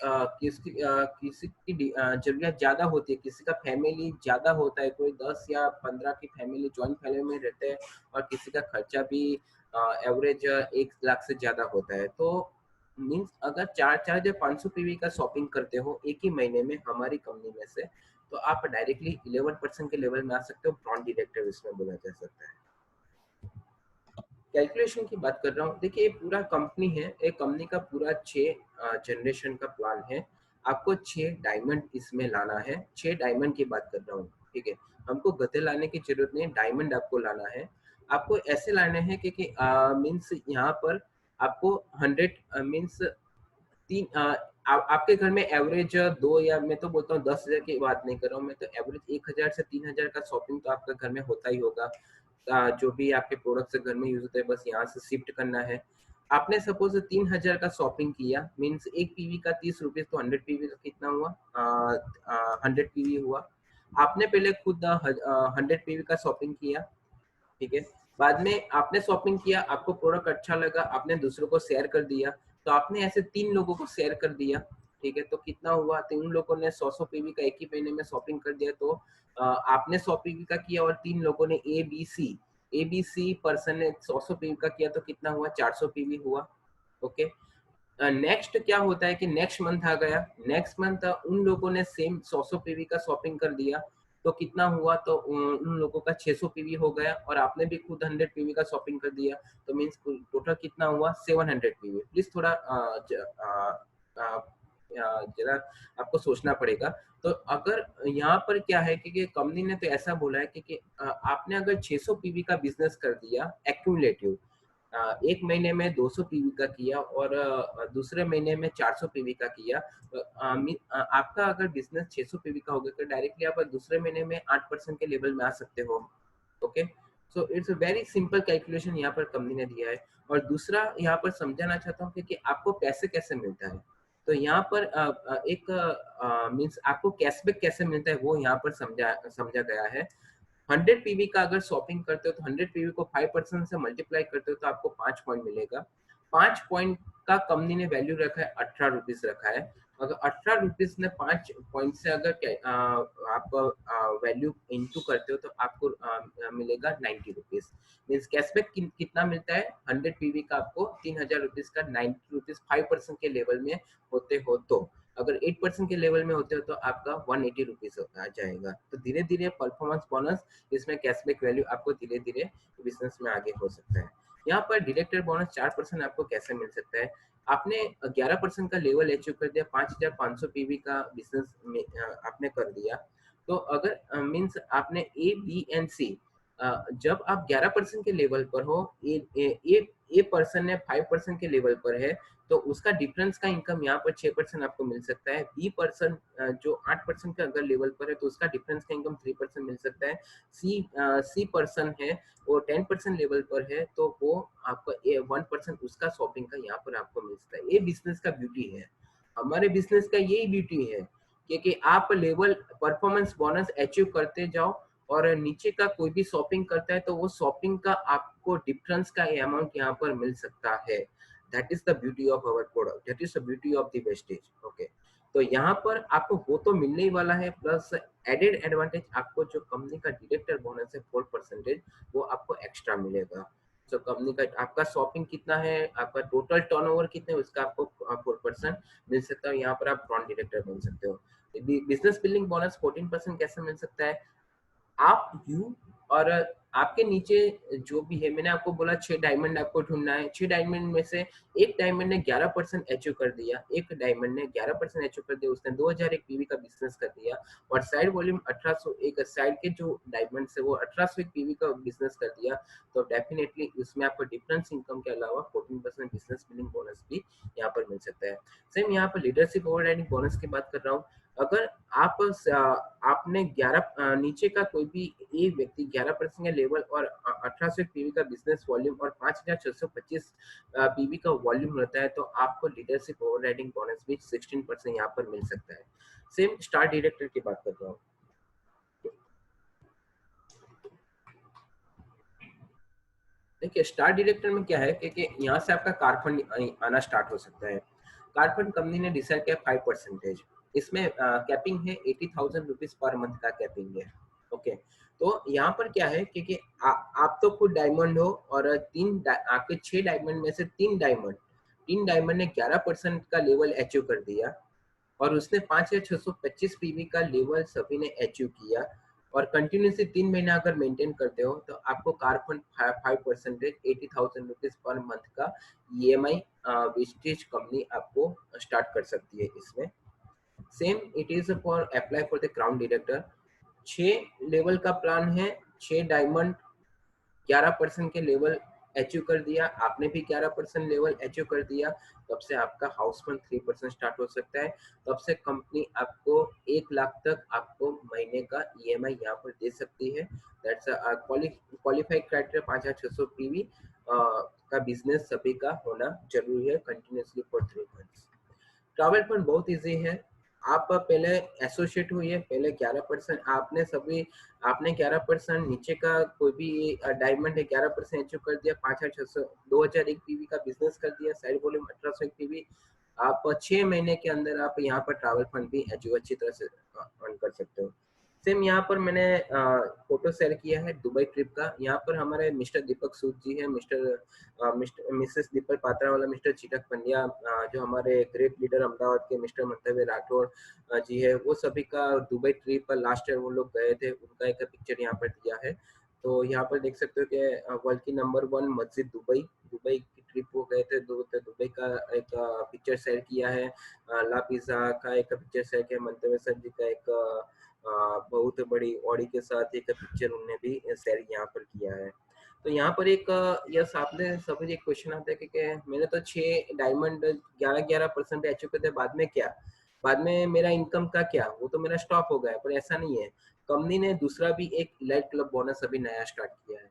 S1: किसी की जरूरत ज्यादा होती है, किसी का फैमिली ज्यादा होता है, कोई 10 या 15 की फैमिली जॉइंट फैमिली में रहते हैं और किसी का खर्चा भी एवरेज 1 लाख से ज्यादा होता है। तो मीन्स अगर 4,500 पीवी का शॉपिंग करते हो एक ही महीने में हमारी कंपनी में से, तो आप डायरेक्टली 11% के लेवल में आ सकते हो। ब्रॉन्ड डायरेक्टर इसमें बोला जा सकता है। कैलकुलेशन की बात कर रहा हूँ, देखिए ये पूरा कंपनी है, एक कंपनी का पूरा 6 जनरेशन का प्लान है। आपको 6 डायमंड इसमें लाना है। 6 डायमंड की बात कर रहा हूँ, ठीक है। हमको गधे लाने की जरूरत नहीं, डायमंड आपको लाना है। आपको ऐसे लाने हैं कि मीन्स यहाँ पर आपको 100 मीन्स आपके घर में एवरेज 2 या मैं तो बोलता हूँ 10,000 की बात नहीं कर रहा हूँ मैं, तो एवरेज 1,000 से 3,000 का शॉपिंग तो आपका घर में होता ही होगा। जो भी आपके प्रोडक्ट्स घर में यूज होते हैं बस यहाँ से शिफ्ट करना है। आपने सपोज 3,000 का शॉपिंग किया, मीन्स एक पीवी का 30 रुपीज, तो 100 पीवी का कितना हुआ, 100 पीवी हुआ। आपने पहले खुद 100 पीवी का शॉपिंग किया, ठीक है। बाद में आपने शॉपिंग किया, आपको प्रोडक्ट अच्छा लगा, आपने दूसरों को शेयर कर दिया, तो आपने ऐसे 3 लोगों को शेयर कर दिया, ठीक है। तो कितना हुआ, 3 लोगों ने 100 पीवी का एक ही महीने में शॉपिंग कर दिया। तो आपने 100 पीवी का किया और 3 लोगों ने ए बी सी पर्सन ने 100 पीवी का किया, तो कितना हुआ, 400 पीवी हुआ। ओके। नेक्स्ट क्या होता है कि नेक्स्ट मंथ आ गया, नेक्स्ट मंथ उन लोगों ने सेम 100 पीवी का शॉपिंग कर दिया, तो कितना हुआ, तो उन लोगों का 600 पीवी हो गया, और आपने भी खुद 100 पीवी का शॉपिंग कर दिया, तो मीन्स टोटल कितना हुआ, 700 पीवी। प्लीज थोड़ा जरा आपको सोचना पड़ेगा। तो अगर यहाँ पर क्या है कि कंपनी ने तो ऐसा बोला है कि आपने अगर 600 पीवी का बिजनेस कर दिया एक्यूमुलेटिव, एक महीने में 200 पीवी का किया और दूसरे महीने में 400 पीवी का किया, आपका अगर बिजनेस 600 पीवी का हो गया, तो डायरेक्टली आप दूसरे महीने में 8% के लेवल में आ सकते हो। Okay. So it's a very simple calculation यहाँ पर कंपनी ने दिया है। और दूसरा यहाँ पर समझाना चाहता हूँ कि आपको पैसे कैसे मिलता है। तो यहाँ पर एक मीन्स आपको कैशबैक कैसे मिलता है वो यहाँ पर समझा गया है। 100 पीवी का अगर शॉपिंग करते हो तो 100 पीवी को 5% से मल्टीप्लाई करते हो तो आपको 5 पॉइंट मिलेगा। 5 पॉइंट का कंपनी ने वैल्यू रखा है 18 रुपीज रखा है। अगर 18 रुपीज ने 5 पॉइंट से अगर आप वैल्यू इनटू करते हो तो आपको मिलेगा 90 रुपीज। मीन्स कैशबैक कितना मिलता है, 100 पीवी का आपको 3,000 रुपीज का 90 रुपीज 5% के लेवल में होते हो, तो अगर 8% के लेवल में होते हो तो आपका 180 रुपीज आ जाएगा। तो धीरे धीरे परफॉर्मेंस बोनस, इसमें कैशबैक वैल्यू आपको धीरे धीरे बिजनेस में आगे हो सकता है। यहाँ पर डायरेक्टर बोनस 4% आपको कैसे मिल सकता है। आपने 11% का लेवल अचीव कर दिया, 5,500 पीवी का बिजनेस में आपने कर दिया, तो अगर मीन्स आपने ए बी एंड सी जब आप 11% के लेवल पर हो, ए पर्सन है 5% के लेवल पर है, तो उसका डिफरेंस का इनकम यहाँ पर 6% आपको मिल सकता है। बी पर्सन जो 8% के अगर लेवल पर है तो उसका डिफरेंस का इनकम 3% मिल सकता है। सी पर्सन है वो 10% लेवल पर है तो वो आपका 1% उसका शॉपिंग का यहाँ पर आपको मिल सकता है। ये बिजनेस का ब्यूटी है, हमारे बिजनेस का यही ब्यूटी है कि आप लेवल परफॉर्मेंस बोनस अचीव करते जाओ और नीचे का कोई भी शॉपिंग करता है तो वो शॉपिंग का आपको डिफरेंस का अमाउंट यहाँ पर मिल सकता है। That is the beauty of our product, that is the beauty of the wastage. Okay, तो यहाँ पर आपको वो तो मिलने ही वाला है, प्लस एडेड एडवांटेज आपको जो कंपनी का डायरेक्टर बोनस है 4%, वो आपको एक्स्ट्रा मिलेगा। तो कंपनी का आपका शॉपिंग कितना है, आपका टोटल टर्नओवर कितना है, उसका आपको 4% मिल सकता है। यहाँ पर आप ब्रांड डायरेक्टर बन सकते हो। बिजनेस बिल्डिंग बोनस 14% कैसे मिल सकता है? आप यू और आपके नीचे जो भी है, मैंने आपको बोला 6 डायमंड आपको ढूंढना है। 6 डायमंड में से एक डायमंड ने 11% अचीव कर दिया, एक डायमंड ने 11% अचीव कर दिया, उसने 2001 पीवी का बिजनेस कर दिया और साइड वॉल्यूम 1800, एक साइड के जो डायमंड से वो 1801 पीवी का बिजनेस कर दिया, तो डेफिनेटली उसमें आपको डिफरेंस इनकम के अलावा 14% बिजनेस बिलिंग बोनस भी यहाँ पर मिल सकता है। सेम यहाँ पर लीडरशिप ओवरराइडिंग बोनस की बात कर रहा हूँ। अगर आपने 11 नीचे का कोई भी एक व्यक्ति 11% का लेवल और 1800 पीवी का बिजनेस वॉल्यूम और 5625 पीवी का वॉल्यूम रहता है तो आपको लीडरशिप ओवरराइडिंग बोनस भी 16% यहाँ पर मिल सकता है। सेम स्टार डायरेक्टर की बात कर रहा हूँ। देखिए स्टार डायरेक्टर में क्या है कि यहाँ से आपका कार फंड आना स्टार्ट हो सकता है। कार फंड कंपनी ने डिसाइड किया 5%, इसमें कैपिंग है 80,000 रुपीज पर मंथ का कैपिंग है। ओके, तो यहाँ पर क्या है कि आप तो खुद डायमंड हो और आपके 6 डायमंड में से 3 डायमंड ने 11% का लेवल अचीव कर दिया और उसने 5625 पीवी का लेवल सभी ने अचीव किया और कंटिन्यूसली 3 महीना अगर मेंटेन करते हो तो आपको car fund 5% 80,000 rupees per month का EMI वेस्टेज कंपनी आपको स्टार्ट कर सकती है इसमें। Same it is for apply for the crown director. 6 level का प्लान है, 6 डायमंड 11% के लेवल अचीव कर दिया, आपने भी 11% लेवल अचीव कर दिया, तब से आपका हाउस फंड 3% स्टार्ट हो सकता है। तब से कंपनी आपको 1 लाख तक आपको महीने का EMI यहाँ पर दे सकती है। दैट्स क्वालिफाइड क्राइटेरिया 5600 पीवी का बिजनेस सभी का होना जरूरी है continuously for 3 months. Travel fund बहुत इजी है, आप पहले एसोसिएट हुई, पहले 11% आपने 11% नीचे का कोई भी डायमंड है 11% अचीव कर दिया, 5600 2001 पीवी का बिजनेस कर दिया, साइड वॉल्यूम 1800 पीवी, आप 6 महीने के अंदर आप यहाँ पर ट्रैवल फंड भी अचीव अच्छी तरह से अर्न कर सकते हो। सेम यहाँ पर मैंने फोटो शेयर किया है दुबई ट्रिप का। यहाँ पर हमारे मिस्टर दीपक सूद जी है, मिसेस दीपक पात्रा वाला मिस्टर चिटक पंड्या, जो हमारे ग्रेट लीडर अहमदाबाद के मिस्टर मंतव्य राठौर जी है, वो सभी का दुबई ट्रिप लास्ट ईयर वो लोग गए थे, उनका एक पिक्चर यहाँ पर दिया है। तो यहाँ पर देख सकते हो कि वर्ल्ड की नंबर 1 मस्जिद दुबई की ट्रिप वो गए थे, दुबई का एक पिक्चर शेयर किया है, ला पिज्जा का एक पिक्चर शेयर किया, मंतव्य सर जी का एक बहुत बड़ी ऑडी के साथ एक पिक्चर उन्होंने भी शेयर यहाँ पर किया है। तो यहाँ पर एक यस आपने सभी एक क्वेश्चन आता है कि मैंने तो 6 डायमंड 11% अचीव कर दिया, बाद में मेरा इनकम का क्या, वो तो मेरा स्टॉप हो गया। पर ऐसा नहीं है, कंपनी ने दूसरा भी एक इलाइट क्लब बोनस अभी नया स्टार्ट किया है।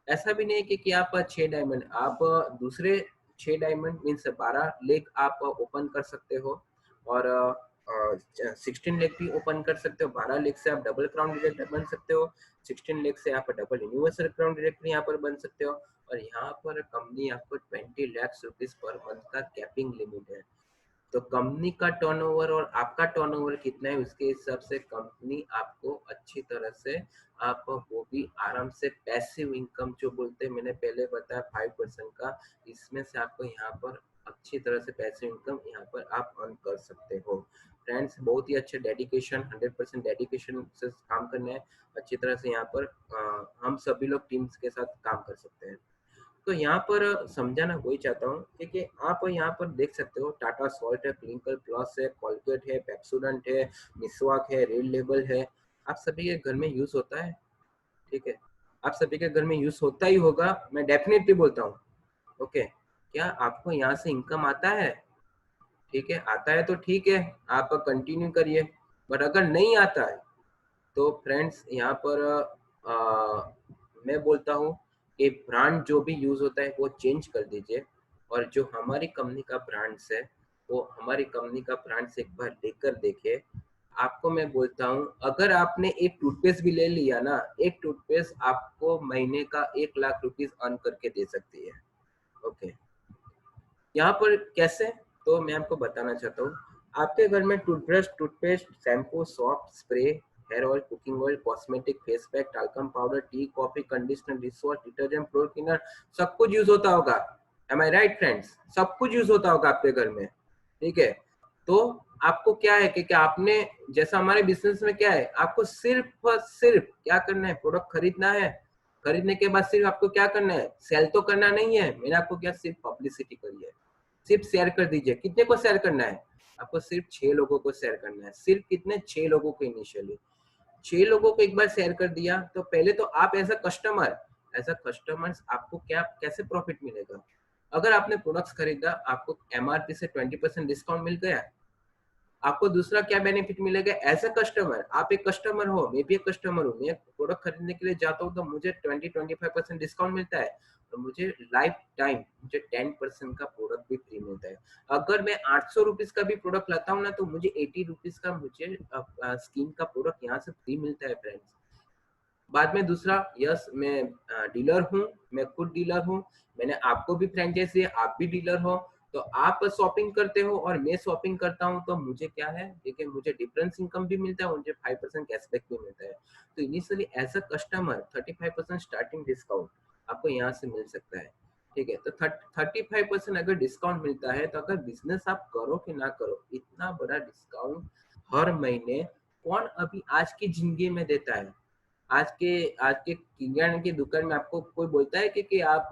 S1: ऐसा भी नहीं है कि आप 6 डायमंड, आप दूसरे 6 डायमंड मीन्स 12 लेग आप ओपन कर सकते हो और 16 लेग भी ओपन कर सकते हो। 12 लेग से आप डबल क्राउन डायरेक्टर बन सकते हो, 16 लेग से आप डबल यूनिवर्सल क्राउन डायरेक्टर यहाँ पर बन सकते हो। और यहाँ पर कंपनी आपको 20 लाख रुपीज पर मंथ का कैपिंग लिमिट है। तो कंपनी का टर्नओवर और आपका टर्नओवर कितना है उसके हिसाब से कंपनी आपको अच्छी तरह से आप वो भी आराम से पैसिव इनकम जो बोलते हैं, मैंने पहले बताया 5% का, इसमें से आपको यहाँ पर अच्छी तरह से पैसिव इनकम यहाँ पर आप अर्न कर सकते हो। फ्रेंड्स बहुत ही अच्छे डेडिकेशन, 100% डेडिकेशन से काम करना है अच्छी तरह से। यहाँ पर हम सभी लोग टीम्स के साथ काम कर सकते हैं। तो यहाँ पर समझाना वही चाहता हूँ कि आप यहाँ पर देख सकते हो टाटा सॉल्ट है, क्लिनिकल प्लस है, कॉलगेट है, पेप्सोडेंट है, मिसवाक है, रेड लेबल है, आप सभी के घर में यूज होता है। ठीक है, आप सभी के घर में यूज होता ही होगा, मैं डेफिनेटली बोलता हूँ। ओके, क्या आपको यहाँ से इनकम आता है? ठीक है, आता है तो ठीक है, आप कंटिन्यू करिए। बट अगर नहीं आता है तो फ्रेंड्स यहाँ पर मैं बोलता हूँ कि ब्रांड जो भी यूज होता है वो चेंज कर दीजिए, और जो हमारी कंपनी का ब्रांड्स है वो हमारी कंपनी का ब्रांड्स एक बार लेकर देखिए। आपको मैं बोलता हूँ, अगर आपने एक टूथपेस्ट भी ले लिया ना, एक टूथपेस्ट आपको महीने का 1 लाख रुपीज अर्न करके दे सकती है। ओके, यहाँ पर कैसे, तो मैं आपको बताना चाहता हूँ। आपके घर में toothbrush, toothpaste, shampoo, soap, spray, hair oil, cooking oil, cosmetic, face pack, talcum powder, tea, coffee, conditioner, dish wash, detergent, floor cleaner, सब कुछ यूज होता होगा। Am I right friends? सब कुछ यूज होता होगा आपके घर में। ठीक है, तो आपको क्या है कि आपने, जैसा हमारे बिजनेस में क्या है, आपको सिर्फ क्या करना है, प्रोडक्ट खरीदना है। खरीदने के बाद सिर्फ आपको क्या करना है, सेल तो करना नहीं है। मैंने आपको क्या, सिर्फ पब्लिसिटी करी है, सिर्फ शेयर कर दीजिए। कितने को शेयर करना है? आपको सिर्फ 6 लोगों को शेयर करना है। सिर्फ कितने? 6 लोगों को इनिशियली। 6 लोगों को एक बार शेयर कर दिया तो पहले तो आप एज अ कस्टमर आपको क्या, कैसे प्रॉफिट मिलेगा? अगर आपने प्रोडक्ट्स खरीदा, आपको एमआरपी से 20% डिस्काउंट मिल गया, आपको दूसरा क्या बेनिफिट मिलेगा? एज अ कस्टमर, आप एक कस्टमर हो, मैं भी एक कस्टमर हूँ, मैं प्रोडक्ट खरीदने के लिए जाता हूँ तो मुझे 20-25% डिस्काउंट मिलता है, तो मुझे लाइफ टाइम मुझे 10% का प्रोडक्ट भी फ्री मिलता है। अगर मैं 800 रुपीज का भी प्रोडक्ट लाता हूँ ना, तो मुझे 80 रुपीज का मुझे स्कीम का प्रोडक्ट यहाँ से फ्री मिलता है फ्रेंड्स। बाद में दूसरा, यस मैं डीलर हूँ, मैं खुद डीलर हूँ, मैंने आपको भी फ्रेंचाइजी है, आप भी डीलर हो, तो आप शॉपिंग करते हो और मैं शॉपिंग करता हूँ, तो मुझे क्या है, देखिए मुझे डिफरेंस इनकम भी मिलता है, मुझे 5% कैशबैक भी मिलता है। तो initially as a customer 35% starting discount आपको यहाँ से मिल सकता है। ठीक है, तो 35% अगर डिस्काउंट मिलता है, तो अगर बिजनेस आप करो कि ना करो, इतना बड़ा डिस्काउंट हर महीने कौन अभी आज की जिंदगी में देता है? आज के किराने की दुकान में आपको कोई बोलता है कि आप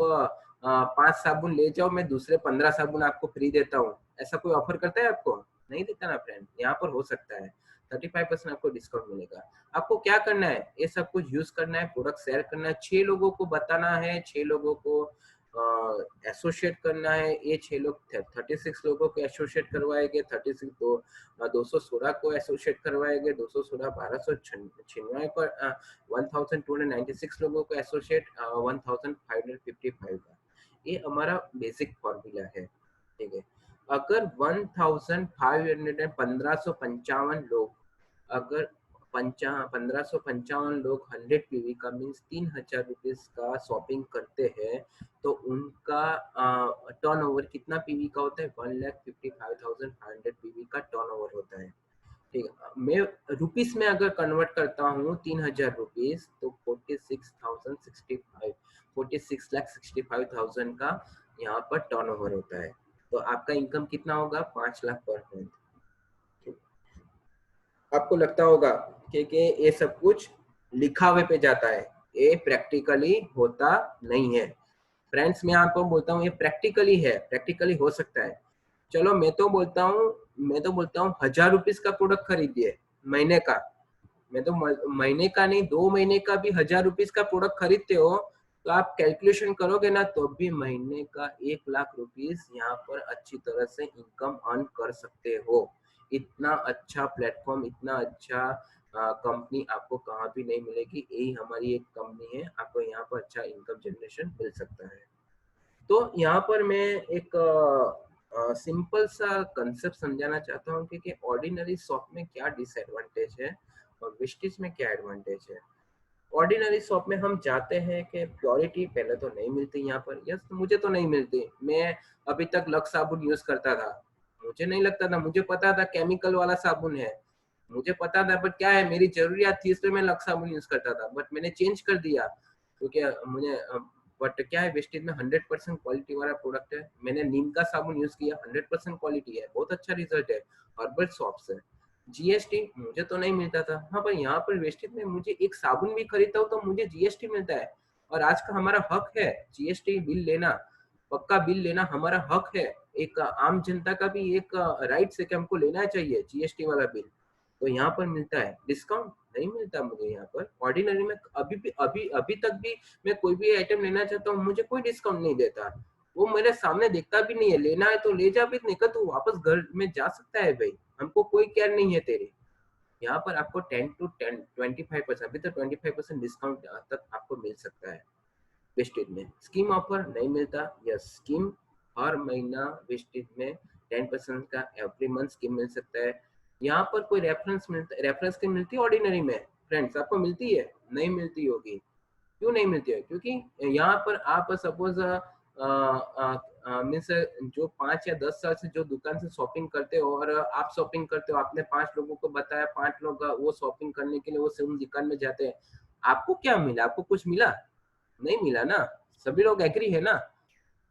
S1: 5 साबुन ले जाओ, मैं दूसरे 15 साबुन आपको फ्री देता हूँ? ऐसा कोई ऑफर करता है आपको? नहीं देता ना फ्रेंड। यहाँ पर हो सकता है 35% आपको डिस्काउंट मिलेगा। आपको क्या करना है, ये सब कुछ यूज करना है, प्रोडक्ट शेयर करना है, 6 लोगों को बताना है, 6 लोगों को एसोसिएट करना है। ये 6 लोग 36 लोगों को एसोसिएट करवाएंगे, 36 तो 216 को एसोसिएट करवाएंगे, 216 1296 पर 1296 लोगों को एसोसिएट 1555 का। ये हमारा बेसिक फॉर्मूला है। ठीक है, अगर 1555 लोग, अगर 1555 लोग 100 पीवी का मीन्स 3000 रुपीज का शॉपिंग करते हैं, तो उनका टर्नओवर कितना पीवी का होता है? 1,55,500 पीवी का टर्नओवर होता है। ठीक है, मैं रुपीस में अगर कन्वर्ट करता हूँ 3000 रुपीज, तो 46,65,000 का यहाँ पर टर्नओवर होता है। तो आपका इनकम कितना होगा? 5 लाख पर मंथ। आपको लगता होगा कि ये सब कुछ लिखावे पे जाता है, ये प्रैक्टिकली होता नहीं है फ्रेंड्स। मैं आपको बोलता हूँ ये प्रैक्टिकली है, प्रैक्टिकली हो सकता है। चलो मैं तो बोलता हूँ 1000 रुपीज का प्रोडक्ट खरीदिए महीने का। मैं तो महीने का नहीं, 2 महीने का भी 1000 रुपीज का प्रोडक्ट खरीदते हो, तो आप कैलकुलेशन करोगे ना, तो भी महीने का 1 लाख रुपीज यहाँ पर अच्छी तरह से इनकम अर्न कर सकते हो। इतना अच्छा प्लेटफॉर्म, इतना अच्छा कंपनी आपको कहाँ भी नहीं मिलेगी। यही हमारी एक कंपनी है, आपको यहाँ पर अच्छा इनकम जनरेशन मिल सकता है। तो यहाँ पर मैं एक सिंपल सा कंसेप्ट समझाना चाहता हूँ कि ऑर्डिनरी शॉप में क्या डिसएडवांटेज है और विस्टिज में क्या एडवांटेज है। ऑर्डिनरी शॉप में हम जाते हैं कि प्योरिटी पहले तो नहीं मिलती यहाँ पर। यस, मुझे तो नहीं मिलती। मैं अभी तक लक्स साबुन यूज करता था, मुझे नहीं लगता था, मुझे पता था केमिकल वाला साबुन है, मुझे पता था, बट क्या है मेरी जरूरियात थी इसलिए मैं लक्स साबुन यूज करता था। बट मैंने चेंज कर दिया क्योंकि मुझे बट क्या है, वेस्टेज में 100% क्वालिटी वाला प्रोडक्ट है। मैंने नीम का साबुन यूज किया, 100% क्वालिटी है, बहुत अच्छा रिजल्ट है, हर्बल शॉप से। जीएसटी मुझे तो नहीं मिलता था। हाँ पर यहाँ पर वेस्टेज में मुझे एक साबुन भी खरीदता हूँ तो मुझे जीएसटी मिलता है, और आज का हमारा हक है जीएसटी बिल लेना, पक्का बिल लेना हमारा हक है। एक आम जनता का भी एक राइट है कि हमको लेना चाहिए जीएसटी वाला बिल। तो यहाँ पर मिलता है डिस्काउंट। नहीं मिलता मुझे यहाँ पर। ऑर्डिनरी में अभी तक भी मैं कोई भी आइटम लेना चाहता हूँ, मुझे कोई डिस्काउंट नहीं देता। वो मेरे सामने देखता भी नहीं है, लेना है तो ले जा, भी नहीं कर तू वापस घर में जा सकता है भाई, हमको कोई केयर नहीं है तेरी। यहाँ पर आपको 10 to 25%, अभी तक 25% डिस्काउंट तक आपको मिल सकता है वेस्टेज में। स्कीम ऑफर नहीं मिलता, यस स्कीम हर महीना वेस्टेज में 10% का एवरी मंथ स्कीम मिल सकता है। यहाँ पर कोई रेफरेंस मिलता, रेफरेंस स्कीम मिलती है ऑर्डिनरी में फ्रेंड्स, आपको मिलती है? नहीं मिलती होगी। क्यों नहीं मिलती है? क्योंकि यहाँ पर आप सपोज मीन्स जो 5 या 10 साल से जो दुकान से शॉपिंग करते हो और आप शॉपिंग करते हो, आपने 5 लोगों को बताया, 5 लोग वो शॉपिंग करने के लिए वो सेम दुकान में जाते हैं, आपको क्या मिला? आपको कुछ मिला? नहीं मिला ना। सभी लोग एग्री है ना।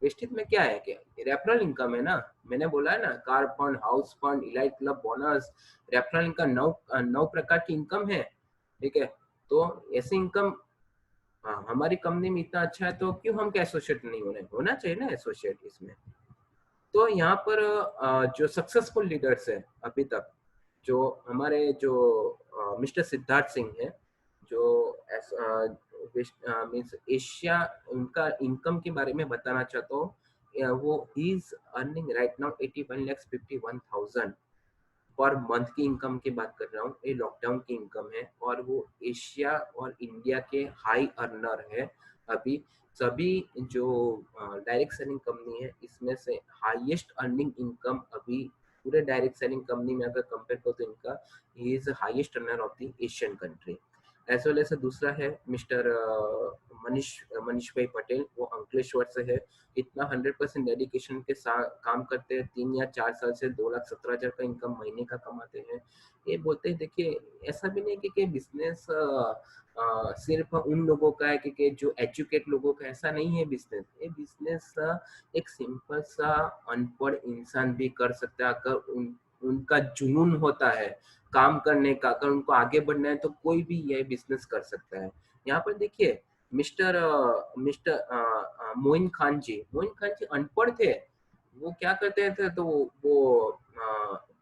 S1: वेस्टेज में क्या है कि रेफरल इनकम है ना, मैंने बोला है ना, car fund, house fund, elite club bonus, referral income 9 प्रकार की इनकम है, ठीक है। तो ऐसी इनकम हमारी कंपनी में इतना अच्छा है तो क्यों हम क्या एसोसिएट नहीं होना चाहिए ना एसोसिएट इसमें। तो यहाँ पर जो सक्सेसफुल लीडर्स है अभी तक, जो हमारे जो मिस्टर सिद्धार्थ सिंह है, जो मीन्स एशिया, उनका इनकम के बारे में बताना चाहता हूँ। वो is earning right now 81,51,000 per month की इनकम की बात कर रहा हूँ, ये लॉकडाउन की इनकम है, और वो एशिया और इंडिया के हाई अर्नर है अभी। सभी जो डायरेक्ट सेलिंग कंपनी है इसमें से हाईएस्ट अर्निंग इनकम अभी पूरे डायरेक्ट सेलिंग कंपनी में अगर कंपेयर करो तो इनका ही is highest earner of the Asian country. As well as दूसरा है मिस्टर मनीष भाई पटेल, वो अंकलेश्वर से है। इतना 100% डेडिकेशन के साथ काम करते हैं, 3 या 4 साल से 2,17,000 का इनकम महीने का कमाते हैं। ये बोलते हैं, देखिए ऐसा भी नहीं कि बिजनेस सिर्फ उन लोगों का है कि जो एजुकेट लोगों का, ऐसा नहीं है बिजनेस। ये बिजनेस एक सिंपल सा अनपढ़ इंसान भी कर सकता है अगर उनका जुनून होता है काम करने का, अगर उनको आगे बढ़ना है तो कोई भी ये बिजनेस कर सकता है। यहाँ पर देखिए मिस्टर मोइन खान जी अनपढ़ थे, वो क्या करते थे, तो वो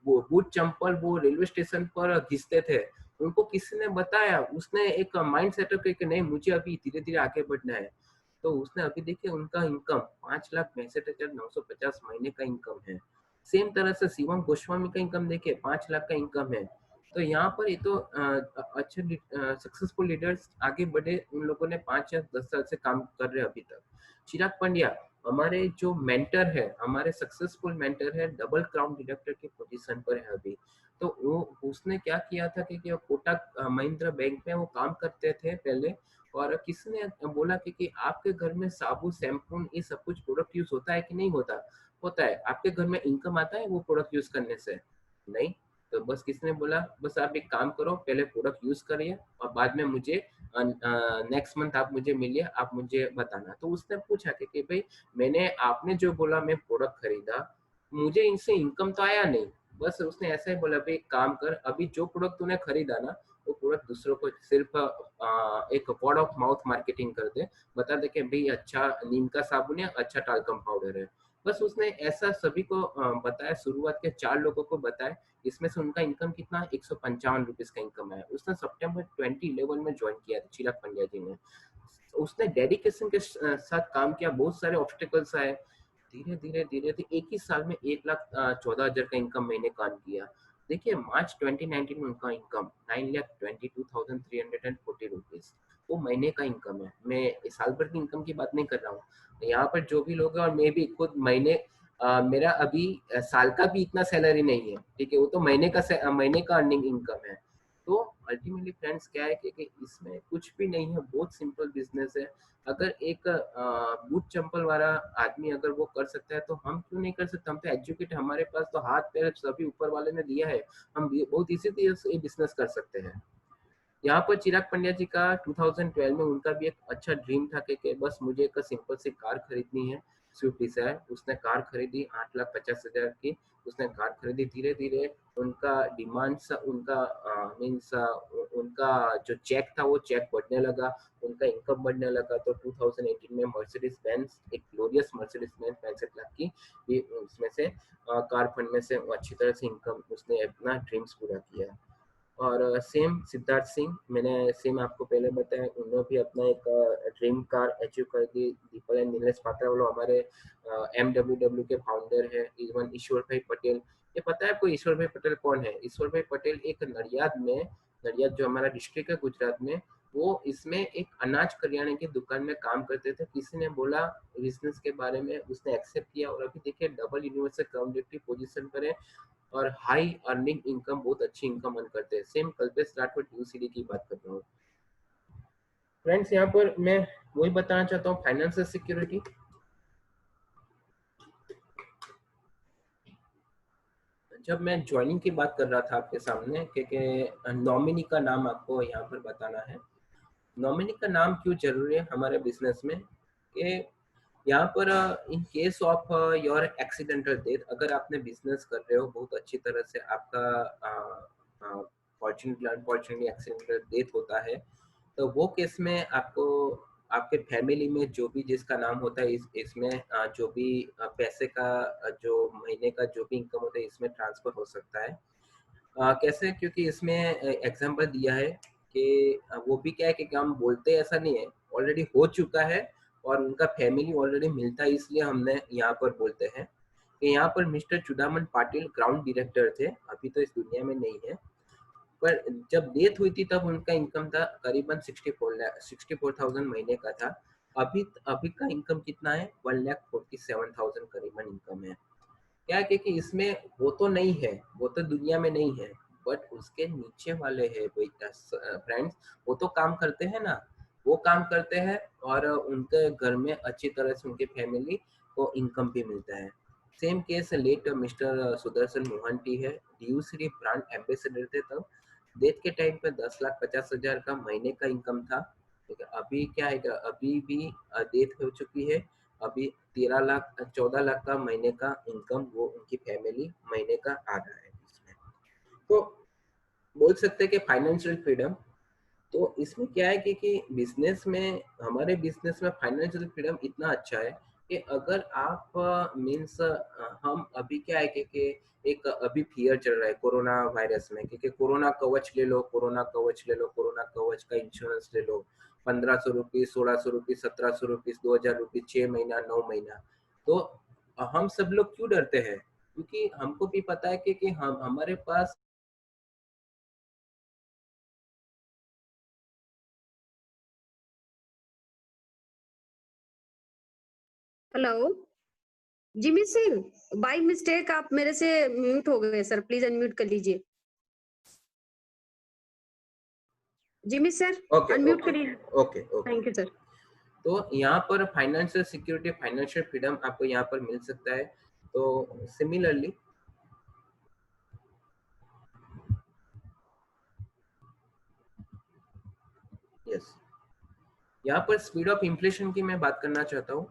S1: बूट चंपल वो रेलवे स्टेशन पर घिसते थे। उनको किसी ने बताया, उसने एक माइंड सेटअप करके नहीं मुझे अभी धीरे धीरे आगे बढ़ना है, तो उसने अभी देखिए उनका इनकम 5,62,950 महीने का इनकम है। सेम तरह से शिवम गोस्वामी का इनकम देखिए 5 लाख का इनकम है। तो यहाँ पर ये तो अच्छे सक्सेसफुल लीडर्स आगे बढ़े, उन लोगों ने 5 या 10 साल से काम कर रहे अभी तक। चिराग पंड्या हमारे जो मेंटर है, हमारे सक्सेसफुल मेंटर है, डबल क्राउन डिडक्टर की पोजीशन पर है अभी। तो वो उसने क्या किया था कि कोटक महिंद्रा बैंक में वो काम करते थे पहले, और किसी ने बोला कि आपके घर में साबुन, शैम्पू, ये सब कुछ प्रोडक्ट यूज होता है कि नहीं होता? होता है। आपके घर में इनकम आता है वो प्रोडक्ट यूज करने से? नहीं। तो बस किसने बोला, बस आप एक काम करो, पहले प्रोडक्ट यूज करिए और बाद में मुझे नेक्स्ट मंथ आप मुझे मिलिए, आप मुझे बताना। तो उसने पूछा कि भाई मैंने आपने जो बोला मैं प्रोडक्ट खरीदा, मुझे इनसे इनकम तो आया नहीं। बस उसने ऐसा ही बोला, भाई एक काम कर, अभी जो प्रोडक्ट तूने खरीदा ना वो प्रोडक्ट दूसरों को सिर्फ एक वर्ड ऑफ माउथ मार्केटिंग कर दे, बता दे कि भाई अच्छा नीम का साबुन है, अच्छा टाल्कम पाउडर है। बस उसने ऐसा सभी को बताया, शुरुआत के 4 लोगों को बताया। इसमें से उनका इनकम कितना, 155 रुपीज का इनकम है। उसने सितंबर 2011 में ज्वाइन किया था, चिराग पंड्या जी ने। उसने डेडिकेशन के साथ काम किया, बहुत सारे ऑब्स्टिकल्स आए, धीरे धीरे धीरे धीरे एक ही साल में 1,14,000 का इनकम महीने काम किया। देखिए मार्च 2019 में उनका इनकम 9,22,340 रुपीज वो महीने का इनकम है। मैं साल भर की इनकम की बात नहीं कर रहा हूँ। यहाँ पर जो भी लोग हैं, और मैं भी खुद महीने मेरा अभी साल का भी इतना सैलरी नहीं है, ठीक है, वो तो महीने का अर्निंग इनकम है। तो अल्टीमेटली फ्रेंड्स क्या है कि इसमें कुछ भी नहीं है, बहुत सिंपल बिजनेस है। अगर एक बूट चंपल वाला आदमी अगर वो कर सकता है तो हम क्यों नहीं कर सकते? हम तो एजुकेट, हमारे पास तो हाथ पैर सभी ऊपर वाले ने दिया है, हम बहुत इजी से बिजनेस कर सकते हैं। यहाँ पर चिराग पंड्या जी का 2012 में उनका भी एक अच्छा ड्रीम था कि बस मुझे एक सिंपल सी कार खरीदनी है, स्विफ्ट डिजायर। उसने कार खरीदी 8,50,000 की, उसने कार खरीदी। धीरे धीरे उनका डिमांड उनका मीन्स उनका जो चेक था वो चेक बढ़ने लगा, उनका इनकम बढ़ने लगा। तो 2018 में मर्सिडीज बेंज, एक ग्लोरियस मर्सिडीज बेंज 65 लाख की, उसमें से कार फंड में से अच्छी तरह से इनकम उसने अपना ड्रीम्स पूरा किया। और सेम सिद्धार्थ सिंह, मैंने सेम आपको पहले बताया, उन्होंने भी अपना एक ड्रीम कार अचीव कर दी। दीपल एंड नीलेश पात्रा वालों हमारे MWW के फाउंडर है। इवन ईश्वर भाई पटेल, ये पता है आपको ईश्वर भाई पटेल कौन है? ईश्वर भाई पटेल एक नडियाद में, नडियाद जो हमारा डिस्ट्रिक्ट है गुजरात में, वो इसमें एक अनाज करियाने की दुकान में काम करते थे। किसी ने बोला बिजनेस के बारे में, उसने एक्सेप्ट किया और अभी देखिए डबल यूनिवर्सल कम्युनिटी पोजीशन पर है और हाई अर्निंग इनकम, बहुत अच्छी इनकम अर्न करते हैं। सेम कल्पेश राठौर यूसीडी की बात कर रहा हूँ। फ्रेंड्स यहाँ पर मैं वही बताना चाहता हूँ, फाइनेंशियल सिक्योरिटी। जब मैं ज्वाइनिंग की बात कर रहा था आपके सामने कि नॉमिनी का नाम आपको यहाँ पर बताना है। नॉमिनी का नाम क्यों जरूरी है हमारे बिजनेस में? कि यहाँ पर in case of your accidental death, अगर आपने बिजनेस कर रहे हो बहुत अच्छी तरह से, आपका फॉर्चुनेटली एक्सीडेंटल डेथ होता है, तो वो केस में आपको आपके फैमिली में जो भी जिसका नाम होता है इसमें जो भी पैसे का जो महीने का जो भी इनकम होता है इसमें ट्रांसफर हो सकता है। कैसे? क्योंकि इसमें एग्जांपल दिया है कि वो भी क्या है कि हम बोलते ऐसा नहीं है, ऑलरेडी हो चुका है और उनका फैमिली ऑलरेडी मिलता है, इसलिए हमने यहाँ पर बोलते हैं कि यहाँ पर mister Chudaman Patil ground director थे, अभी तो इस दुनिया में नहीं है, पर जब डेथ हुई थी तब उनका इनकम था करीबन 64,000 महीने का था। अभी अभी का इनकम कितना है? 1,47,000 करीबन इनकम है। क्या है कि इसमें वो तो नहीं है, वो तो दुनिया में नहीं है, बट उसके नीचे वाले है फ्रेंड्स, वो तो काम करते हैं ना, वो काम करते हैं और उनके घर में अच्छी तरह से उनके फैमिली को इनकम भी मिलता है। Same case late mister Sudarshan Mohanty है, ड्यूसरी ब्रांड एम्बेसडर थे तब। डेथ के टाइम पे 10,50,000 का महीने का इनकम था। ठीक है, अभी क्या है, अभी भी डेथ हो चुकी है, अभी 13 लाख 14 लाख का महीने का इनकम वो उनकी फैमिली महीने का आ रहा है इसमें। तो बोल सकते हैं कि फाइनेंशियल फ्रीडम। तो इसमें क्या है कि बिजनेस में, हमारे बिजनेस में फाइनेंशियल फ्रीडम इतना अच्छा है कि अगर आप मीन्स हम अभी क्या है कि एक अभी फियर चल रहा है कोरोना वायरस में, क्योंकि कोरोना कवच ले लो, कोरोना कवच ले लो, कोरोना कवच का इंश्योरेंस ले लो, 1,500 रुपीज, 1,600 रुपीज, 1,700 रुपीज, 2,000 रुपीज, 6 महीना, 9 महीना। तो हम सब लोग क्यों डरते हैं? क्योंकि हमको भी पता है कि हम हमारे पास
S3: hello Jimmy Singh, by mistake आप मेरे से म्यूट हो गए सर, प्लीज अनम्यूट कर लीजिए। Jimmy sir
S1: okay
S3: unmute
S1: okay
S3: करिए।
S1: Okay okay.
S3: Thank you sir.
S1: तो यहाँ पर फाइनेंशियल सिक्योरिटी, फाइनेंशियल फ्रीडम आपको यहाँ पर मिल सकता है। तो सिमिलरली यस, यहाँ पर स्पीड ऑफ इन्फ्लेशन की मैं बात करना चाहता हूँ।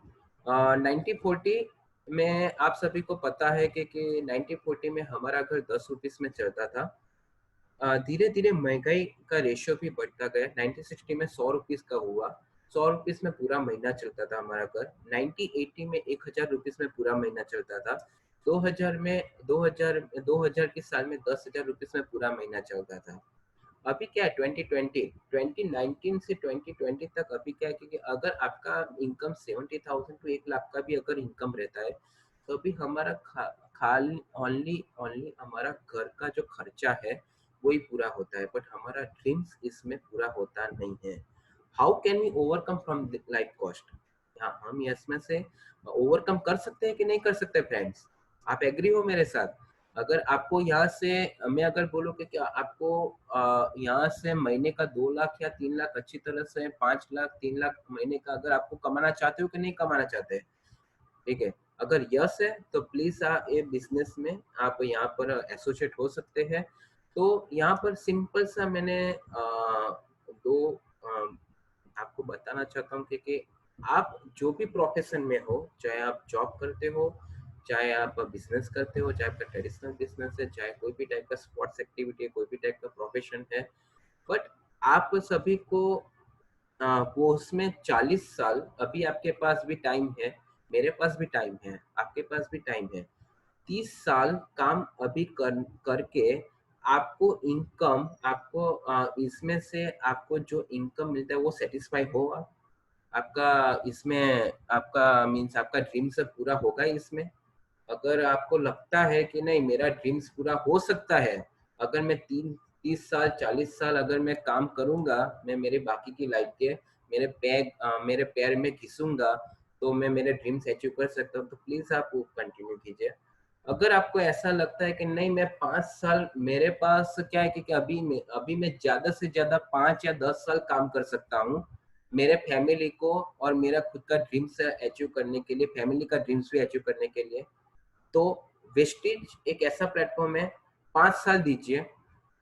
S1: 1940 में आप सभी को पता है कि 1940 में हमारा घर 10 रुपीस में चलता था। धीरे धीरे महंगाई का रेशियो भी बढ़ता गया। 1960 में 100 रुपीस का हुआ, 100 रुपीस में पूरा महीना चलता था हमारा घर। 1980 में 1,000 रुपीस में पूरा महीना चलता था। 2000 में 2000 के साल में 10,000 रुपीस में पूरा महीना चलता था। अभी क्या है 2019 से 2020 तक अभी क्या है कि अगर आपका इनकम 70,000 टू 1 लाख का भी अगर इनकम रहता है, तो अभी हमारा खाली ओनली हमारा घर का जो खर्चा है वही पूरा होता है, बट हमारा ड्रीम्स इसमें पूरा होता नहीं है। How can we overcome from life cost? हाँ, हम इसमें से ओवरकम कर सकते हैं कि नहीं कर सकते फ्रेंड्स? आप एग्री हो मेरे साथ? अगर आपको यहाँ से, मैं अगर बोलूँ कि क्या आपको यहाँ से महीने का 2 लाख या 3 लाख अच्छी तरह से 5 लाख 3 लाख महीने का अगर आपको कमाना चाहते हो कि नहीं कमाना चाहते? ठीक है, अगर यस है तो प्लीज ये बिजनेस में आप यहाँ पर एसोसिएट हो सकते हैं। तो यहाँ पर सिंपल सा मैंने दो आपको बताना चाहता हूँ कि आप जो भी प्रोफेशन में हो, चाहे आप जॉब करते हो, चाहे आप बिजनेस करते हो, चाहे आपका ट्रेडिशनल बिजनेस है, चाहे कोई भी टाइप का स्पोर्ट्स एक्टिविटी है, कोई भी टाइप का प्रोफेशन है, बट आप सभी को वो उसमें 40 साल, अभी आपके पास भी टाइम है, मेरे पास भी टाइम है, आपके पास भी टाइम है, 30 साल काम अभी करके आपको इनकम, आपको इसमें से आपको जो इनकम मिलता है वो सेटिस्फाई होगा? आपका इसमें आपका मीन्स आपका ड्रीम से पूरा होगा इसमें? अगर आपको लगता है कि नहीं मेरा ड्रीम्स पूरा हो सकता है, अगर मैं 30 साल 40 साल अगर मैं काम करूंगा, मैं मेरे बाकी की लाइफ के मेरे पैर में घिसूंगा, तो मैं मेरे ड्रीम्स अचीव कर सकता हूँ, तो प्लीज आप वो कंटिन्यू कीजिए। अगर आपको ऐसा लगता है कि नहीं मैं 5 साल, मेरे पास क्या है कि अभी मैं ज्यादा से ज्यादा 5 या 10 साल काम कर सकता हूँ मेरे फैमिली को और मेरा खुद का ड्रीम्स अचीव करने के लिए, फैमिली का ड्रीम्स भी अचीव करने के लिए, तो वेस्टेज एक ऐसा प्लेटफॉर्म है, 5 साल दीजिए।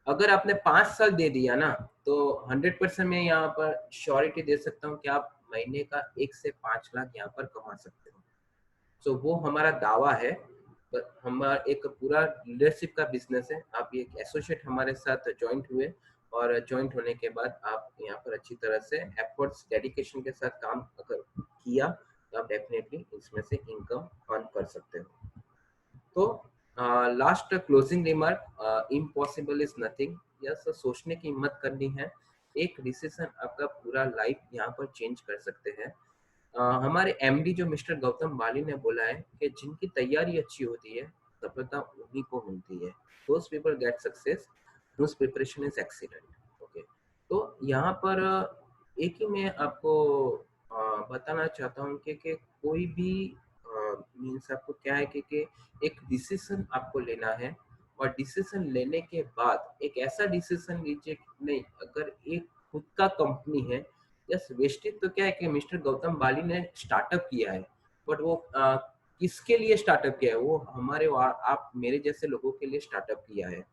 S1: अगर आपने 5 साल दे दिया ना, तो 100% मैं यहाँ पर श्योरिटी दे सकता हूँ कि आप महीने का 1 से 5 लाख यहाँ पर कमा सकते हो। सो वो हमारा दावा है। हमारा एक पूरा लीडरशिप का बिजनेस है। आप एक एसोसिएट हमारे साथ ज्वाइंट हुए और ज्वाइंट होने के बाद आप यहाँ पर अच्छी तरह से एफर्ट्स डेडिकेशन के साथ काम अगर किया, तो आप डेफिनेटली इसमें से इनकम अर्न कर सकते हो। तो last closing remark, impossible is nothing. Yes, सोचने की हिम्मत करनी है। एक डिसीजन आपका पूरा लाइफ यहाँ पर चेंज कर सकते हैं। हमारे एमडी जो मिस्टर गौतम बाली ने बोला है कि जिनकी तैयारी अच्छी होती है सफलता उन्हीं को मिलती है। Those people get success whose preparation is excellent. Okay, तो यहाँ पर एक ही मैं आपको बताना चाहता हूँ कि कोई भी मीन्स आपको क्या है कि एक डिसीजन आपको लेना है, और डिसीजन लेने के बाद एक ऐसा डिसीजन लीजिए कि नहीं, अगर एक खुद का कंपनी है, यस वेस्टेज तो क्या है कि मिस्टर गौतम बाली ने स्टार्टअप किया है, बट वो किसके लिए स्टार्टअप किया है? वो हमारे आप मेरे जैसे लोगों के लिए स्टार्टअप किया है।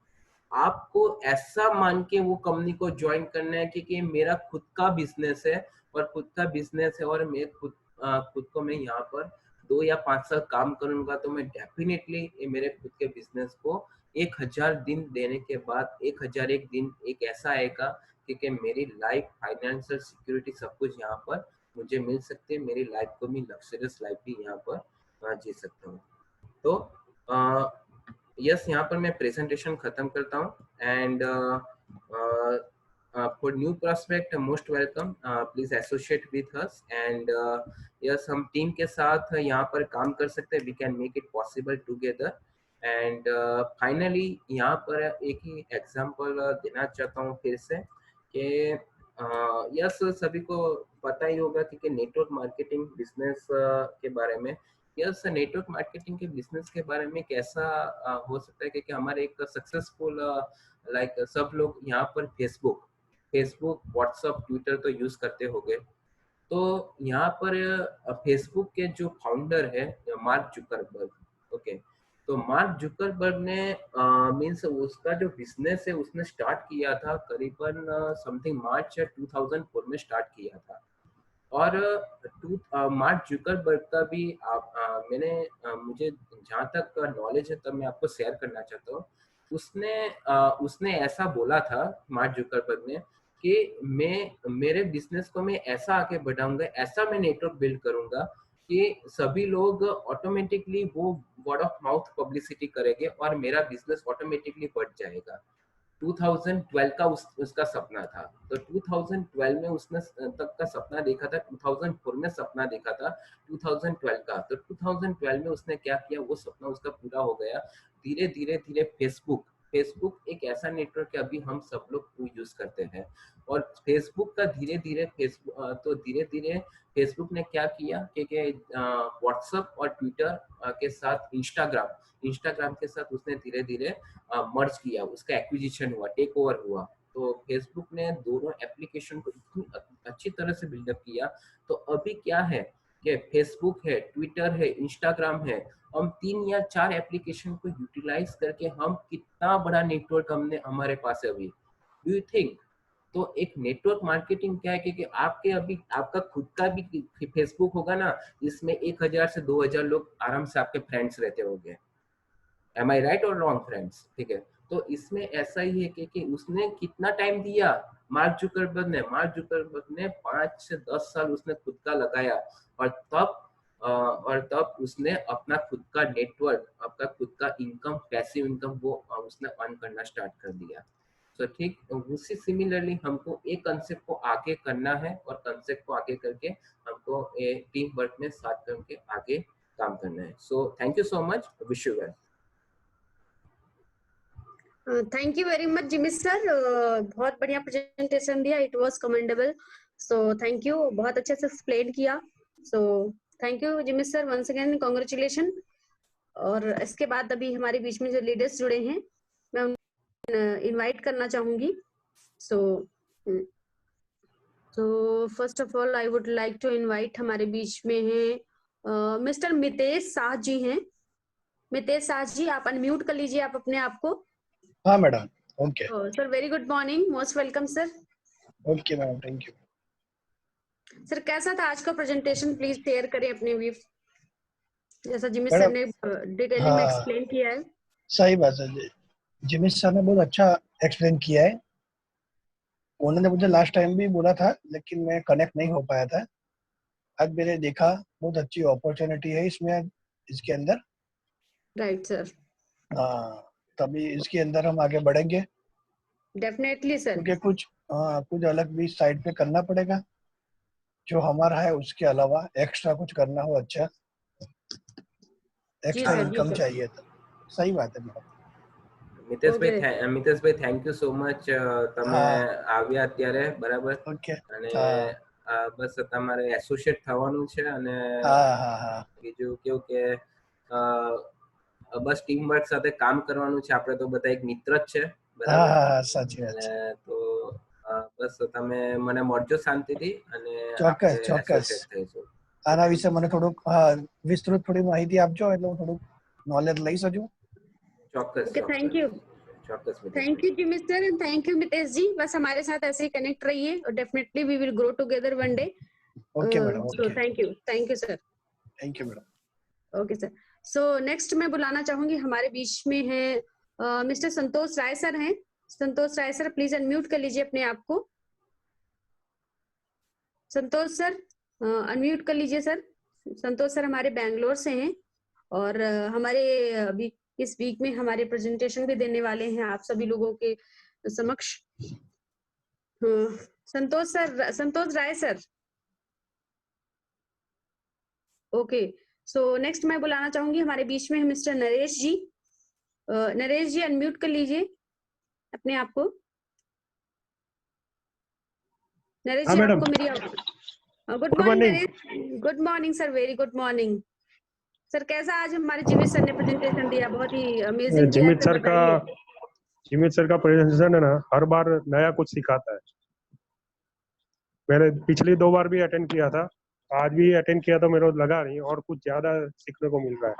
S1: आपको ऐसा मान के वो कंपनी को ज्वाइन करना है कि मेरा खुद का बिजनेस है, और खुद का बिजनेस है और मैं खुद को मैं यहाँ पर 2 या 5 साल काम करूंगा, तो मैं डेफिनेटली मेरे खुद के बिजनेस को 1000 दिन देने के बाद 1001 दिन एक ऐसा आएगा कि मेरी लाइफ, फाइनेंशियल सिक्योरिटी सब कुछ यहाँ पर मुझे मिल सकती है। मेरी लाइफ को मैं लग्जरियस लाइफ भी यहाँ पर जी सकता हूँ। तो यस, यहाँ पर मैं प्रेजेंटेशन खत्म करता हूँ। And for new prospect most welcome, please associate with us. And yes, हम टीम के साथ यहाँ पर काम कर सकते हैं। We can make it possible together. And finally यहाँ पर एक ही एग्जांपल देना चाहता हूँ फिर से कि यस, सभी को पता ही होगा कि नेटवर्क मार्केटिंग बिजनेस के बारे में। यस, नेटवर्क मार्केटिंग के बिजनेस के बारे में कैसा हो सकता है कि हमारे एक सक्सेसफुल लाइक सब लोग यहाँ पर फेसबुक, व्हाट्सअप, ट्विटर तो यूज करते होंगे। तो यहाँ पर फेसबुक के जो फाउंडर है मार्क जुकरबर्ग। ओके, तो मार्क जुकरबर्ग ने मीन्स उसका जो बिजनेस है उसने स्टार्ट किया था करीबन समथिंग मार्च 2004 में स्टार्ट किया था। और मार्क जुकरबर्ग का भी मुझे जहाँ तक नॉलेज है तब मैं आपको शेयर करना चाहता हूँ। उसने ऐसा बोला था मार्क जुकरबर्ग ने कि मैं मेरे बिजनेस को मैं ऐसा आगे बढ़ाऊंगा, ऐसा मैं नेटवर्क बिल्ड करूंगा कि सभी लोग ऑटोमेटिकली वो वर्ड ऑफ माउथ पब्लिसिटी करेंगे और मेरा बिजनेस ऑटोमेटिकली बढ़ जाएगा। 2012 का उसका सपना था। तो 2012 में उसने तक का सपना देखा था, 2004 में सपना देखा था 2012 का। तो 2012 में उसने क्या किया, वो सपना उसका पूरा हो गया। धीरे धीरे धीरे फेसबुक एक ऐसा नेटवर्क है अभी हम सब लोग यूज करते हैं। और फेसबुक का धीरे धीरे फेसबुक ने क्या किया कि व्हाट्सएप और ट्विटर के साथ इंस्टाग्राम के साथ उसने धीरे धीरे मर्ज किया, उसका एक्विजिशन हुआ, टेक ओवर हुआ। तो फेसबुक ने दोनों एप्लीकेशन को इतनी अच्छी तरह से बिल्डअप किया। तो अभी क्या है कि फेसबुक है, ट्विटर है, इंस्टाग्राम है, हम 3 या 4 एप्लीकेशन को यूटिलाइज करके हम कितना बड़ा नेटवर्क हमने हमारे पास है अभी, डू यू थिंक? तो एक नेटवर्क मार्केटिंग क्या है कि आपके अभी आपका खुद का भी फेसबुक होगा ना, इसमें 1000 से 2000 लोग आराम से आपके फ्रेंड्स रहते होंगे। एम आई राइट और रॉन्ग फ्रेंड्स? ठीक है, तो इसमें ऐसा ही है कि उसने कितना टाइम दिया, मार्क जुकरबर्ग ने 5 से 10 साल उसने खुद का लगाया, और तब और तब उसने अपना खुद का नेटवर्क, अपना खुद का इनकम, पैसिव इनकम वो उसने अर्न करना स्टार्ट कर दिया। तो ठीक उसी सिमिलरली हमको एक कंसेप्ट को आगे करना है और कंसेप्ट को आगे करके हमको टीम वर्क में साथ करके आगे काम करना है। So thank you so much, wish you well.
S3: Thank you very much Jimmy sir, बहुत बढ़िया प्रेजेंटेशन दिया, it was commendable. So thank you, बहुत अच्छे से एक्सप्लेन किया। So thank you Jimmy sir, once again congratulation. और इसके बाद अभी हमारे बीच में जो लीडर्स जुड़े हैं मैं उन्हें इनवाइट करना चाहूंगी। So first of all I would like to invite, हमारे बीच में है मिस्टर मितेश शाह जी हैं। मितेश शाह जी, आप अनम्यूट कर लीजिए आप अपने आप को।
S4: हाँ madam, okay.
S3: Sir very good morning, most welcome sir.
S4: Okay madam, thank you.
S3: Sir कैसा था आज का प्रेजेंटेशन, प्लीज शेयर करें अपने व्यू, जैसा जिमी सर ने डिटेलिंग में
S4: हाँ,
S3: एक्सप्लेन किया है।
S4: सही बात है, जिमी सर ने बहुत अच्छा एक्सप्लेन किया है। उन्होंने मुझे लास्ट टाइम भी बोला था लेकिन मैं कनेक्ट नहीं हो पाया था। आज मैंने देखा बहुत अच्छी अपॉर्चुनिटी है इसमें, इसके अंदर।
S3: राइट सर,
S4: हाँ, तभी इसके अंदर हम आगे बढ़ेंगे,
S3: डेफिनेटली सर।
S4: क्योंकि कुछ अलग भी साइड पे करना पड़ेगा। जो हमारा है उसके अलावा एक्स्ट्रा कुछ करना हो, अच्छा
S3: जी
S4: एक्स्ट्रा
S3: सर, जी
S4: इनकम
S3: सर।
S4: चाहिए। तो सही बात है madam.
S1: મિતેશભાઈ
S3: okay,
S1: મિતેશભાઈ thank you so much, તમે
S4: हाँ,
S1: આવ્યા અત્યારે બરાબર,
S4: ओके।
S1: અને
S4: हाँ
S1: બસ તમારે એસોસિએટ થવાનું છે, અને
S4: हाँ हाँ हाँ
S1: બીજું કેવું કે બસ ટીમ વર્ક સાથે કામ કરવાનું છે, આપણે તો બધા એક મિત્ર જ છે
S4: हाँ
S1: બરાબર,
S4: हाँ हाँ, સાચી વાત
S1: અને
S4: છે।
S1: તો બસ તમે મને મળજો શાંતિથી અને આપણે
S4: ચોક્કસ ચોક્કસ,
S1: એસોસિએટ થઈશું।
S4: આના વિશે મને થોડુંક વિસ્તૃત થોડી માહિતી આપજો એટલે હું થોડુંક નોલેજ લઈ શકું।
S1: ચોક્કસ
S3: ओके,
S1: ચોક્કસ
S3: थैंक यू।
S1: ચોક્કस
S3: thank
S1: Miteshbhai.
S3: You Jimmy sir and thank you Mitesh ji, बस हमारे साथ ऐसे ही कनेक्ट रहिए और definitely we will grow together one day.
S4: Okay madam,
S3: so
S4: okay,
S3: thank you sir.
S4: Thank you madam.
S3: Okay sir. So next मैं बुलाना चाहूंगी, हमारे बीच में है मिस्टर संतोष राय सर हैं। संतोष राय सर प्लीज अनम्यूट कर लीजिए अपने आप को। संतोष सर अनम्यूट कर लीजिए सर। संतोष सर हमारे बैंगलोर से हैं और हमारे अभी इस वीक में हमारे प्रेजेंटेशन भी देने वाले हैं आप सभी लोगों के समक्ष। संतोष सर, संतोष राय सर। ओके, सो नेक्स्ट मैं बुलाना चाहूंगी, हमारे बीच में है मिस्टर नरेश जी। नरेश जी अनम्यूट कर लीजिए अपने आप को। नरेश
S5: हाँ
S3: जी
S5: मैडम,
S3: आपको मेरी good
S5: good
S3: morning
S5: morning.
S3: Naresh. Good morning sir, very good morning sir. कैसा आज हमारे जिमी सर ने प्रेजेंटेशन दिया, बहुत ही अमेजिंग दिया
S5: जिमित
S3: सर,
S5: सर का
S3: बताइए।
S5: जिमित सर का प्रेजेंटेशन है ना, हर बार नया कुछ सिखाता है। मैंने पिछली 2 बार भी अटेंड किया था, आज भी अटेंड किया तो मेरे को लगा नहीं और कुछ ज्यादा सीखने को मिल रहा है।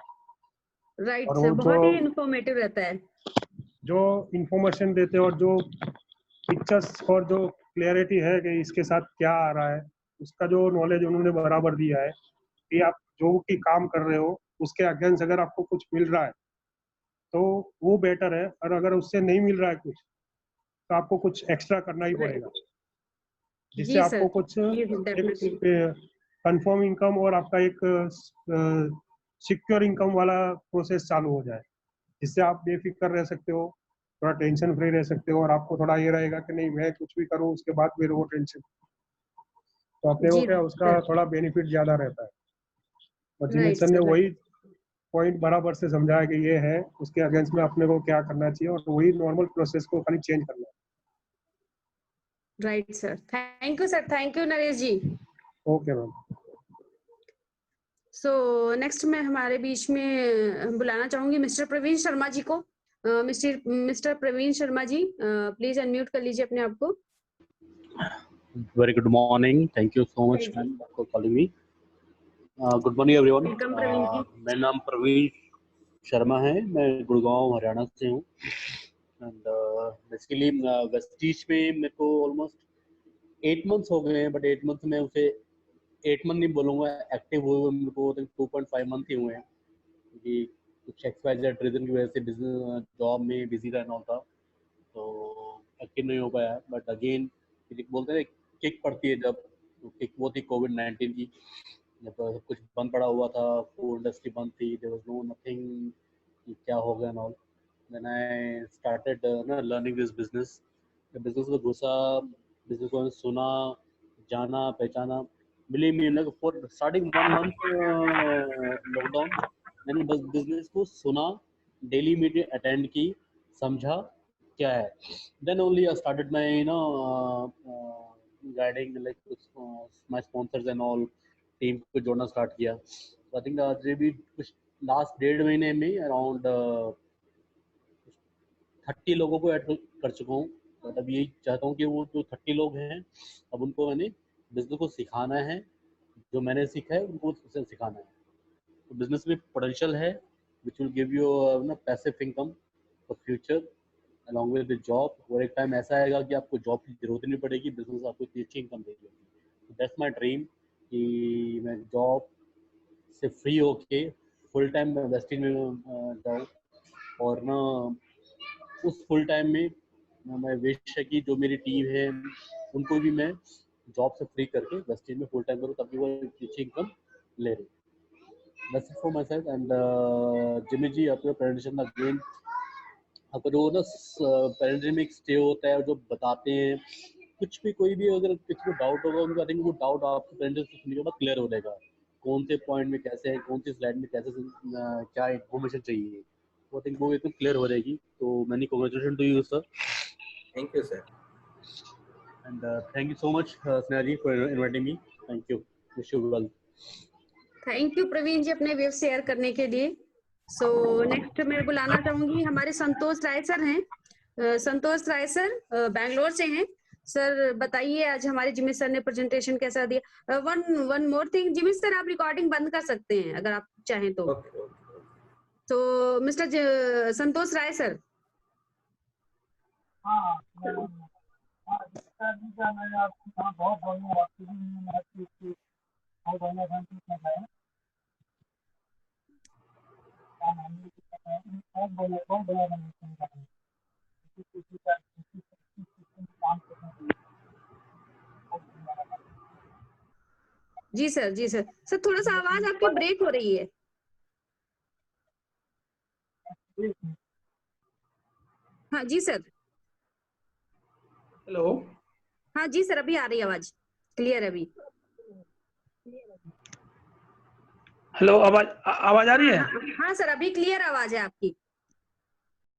S3: राइट
S5: और
S3: सर,
S5: वो
S3: बहुत ही इंफॉर्मेटिव रहता है।
S5: जो इंफॉर्मेशन देते हैं और जो पिक्चर्स और जो क्लियरिटी है कि इसके साथ क्या आ रहा है, उसका जो नॉलेज उन्होंने बराबर दिया है कि आप जो भी काम कर रहे हो उसके अगेंस्ट अगर आपको कुछ मिल रहा है तो वो बेटर है, और अगर उससे नहीं मिल रहा है कुछ तो आपको कुछ एक्स्ट्रा करना ही पड़ेगा, जिससे
S3: जी
S5: आपको
S3: सर,
S5: कुछ
S3: जी डेफिनेटली।
S5: एक कंफर्म इनकम और आपका एक सिक्योर इनकम वाला प्रोसेस चालू हो जाए, जिससे आप बेफिक्र रह सकते हो, थोड़ा टेंशन फ्री रह सकते हो, और आपको थोड़ा ये रहेगा कि नहीं मैं कुछ भी करूँ उसके बाद मेरे को टेंशन, तो अपने को
S3: जी
S5: क्या उसका
S3: सर,
S5: थोड़ा बेनिफिट ज्यादा रहता है। और जिमित
S3: राइट
S5: सर ने
S3: सर,
S5: वही पॉइंट बराबर से समझाया कि ये है, उसके अगेंस्ट में अपने को क्या करना चाहिए, और वही नॉर्मल प्रोसेस को खाली चेंज करना है।
S3: Right sir. Thank you sir, thank you Naresh ji.
S5: Okay ma'am.
S3: So next मैं हमारे बीच में बुलाना चाहूंगी मिस्टर प्रवीण शर्मा जी को। Mister Praveen Sharma ji please unmute कर लीजिए अपने आप को।
S6: Very good morning. Thank you so much, ma'am, for calling me. Good morning, everyone.
S3: Welcome Praveen ji.
S6: मेरा नाम प्रवीण शर्मा है, मैं गुड़गांव हरियाणा से हूँ। एंड बेसिकली वेस्टीज में मेरे को ऑलमोस्ट 8 मंथ्स हो गए हैं, बट 8 मंथ में उसे 8 मंथ नहीं बोलूँगा, एक्टिव हुए मेरे को 2.5 मंथ ही हुए हैं, क्योंकि कुछ XYZ रीजन की वजह से बिजनेस जॉब में बिजी रहना होता, तो एक्टिव नहीं हो पाया। बट अगेन बोलते हैं किक पड़ती है जब, तो किक वो थी कोविड-19 की, जब सब कुछ बंद पड़ा हुआ था, फूड इंडस्ट्री बंद थी, देयर वाज नो नथिंग कि क्या होगा and all. Then I started ना लर्निंग दिस बिजनेस। बिजनेस में घुसा, बिजनेस को सुना, जाना, पहचाना। Believe me, like for starting 1 month lockdown मैंने बस बिजनेस को सुना, डेली मीटिंग अटेंड की, समझा क्या है। Then only I started my guiding like my sponsors and all, team को जोड़ना स्टार्ट किया। आई थिंक आज भी कुछ लास्ट 1.5 महीने में अराउंड 30 लोगों को ऐड कर चुका हूँ। मतलब यही चाहता हूँ कि वो जो 30 लोग हैं, अब उनको मैंने बिजनेस को सिखाना है, जो मैंने सीखा है उनको सिखाना है। तो बिजनेस में पोटेंशियल है विच विल गिव यू ना passive income for future along with the job. और एक टाइम ऐसा आएगा कि आपको जॉब की जरूरत नहीं पड़ेगी, बिजनेस आपको इतनी अच्छी इनकम देगी। दैट्स माय ड्रीम कि मैं जॉब से फ्री होके फुल टाइम वेस्टिंग में जाऊँ, और ना उस फुल टाइम में मैं विश है कि जो मेरी टीम है उनको भी मैं जॉब से फ्री करके वेस्टिंग में फुल टाइम करूँ, ताकि वो अच्छी इनकम ले रहे। That's it for myself and Jimmy ji, आपका प्रेजेंटेशन अगेन, आपका जो ना प्रेजेंटेशन में एक स्टे होता है, जो बताते हैं कुछ भी, कोई भी अगर किसी को डाउट होगा उनको, आई थिंक वो डाउट आपके प्रेजेंटेशन सुनने के बाद क्लियर हो जाएगा, कौन से पॉइंट में कैसे है, कौन सी स्लाइड में कैसे क्या इन्फॉर्मेशन चाहिए, वो थिंक वो एकदम क्लियर हो जाएगी। तो many congratulation to you sir.
S1: Thank you sir.
S6: And thank you so much Sneha ji for inviting me. Thank you, wish you well.
S3: Thank you Praveen ji अपने व्यू शेयर करने के लिए। सो नेक्स्ट मैं बुलाना चाहूंगी, हमारे संतोष राय सर हैं। संतोष राय सर बैंगलोर से हैं। सर बताइए आज हमारे जिमी सर ने प्रेजेंटेशन कैसा दिया। One more thing, Jimmy sir आप रिकॉर्डिंग बंद कर सकते हैं अगर आप चाहें तो।
S1: ओके।
S3: तो मिस्टर संतोष राय सर।
S7: मैंने आपकी बहुत बढ़िया बहुत बढ़िया
S3: जी सर, जी सर। सर थोड़ा सा आवाज आपकी ब्रेक हो रही है। हाँ जी सर।
S7: हेलो।
S3: हाँ जी सर, अभी आ रही है आवाज क्लियर है अभी।
S7: हेलो, आवाज आ रही है?
S3: हाँ सर, अभी क्लियर आवाज है आपकी।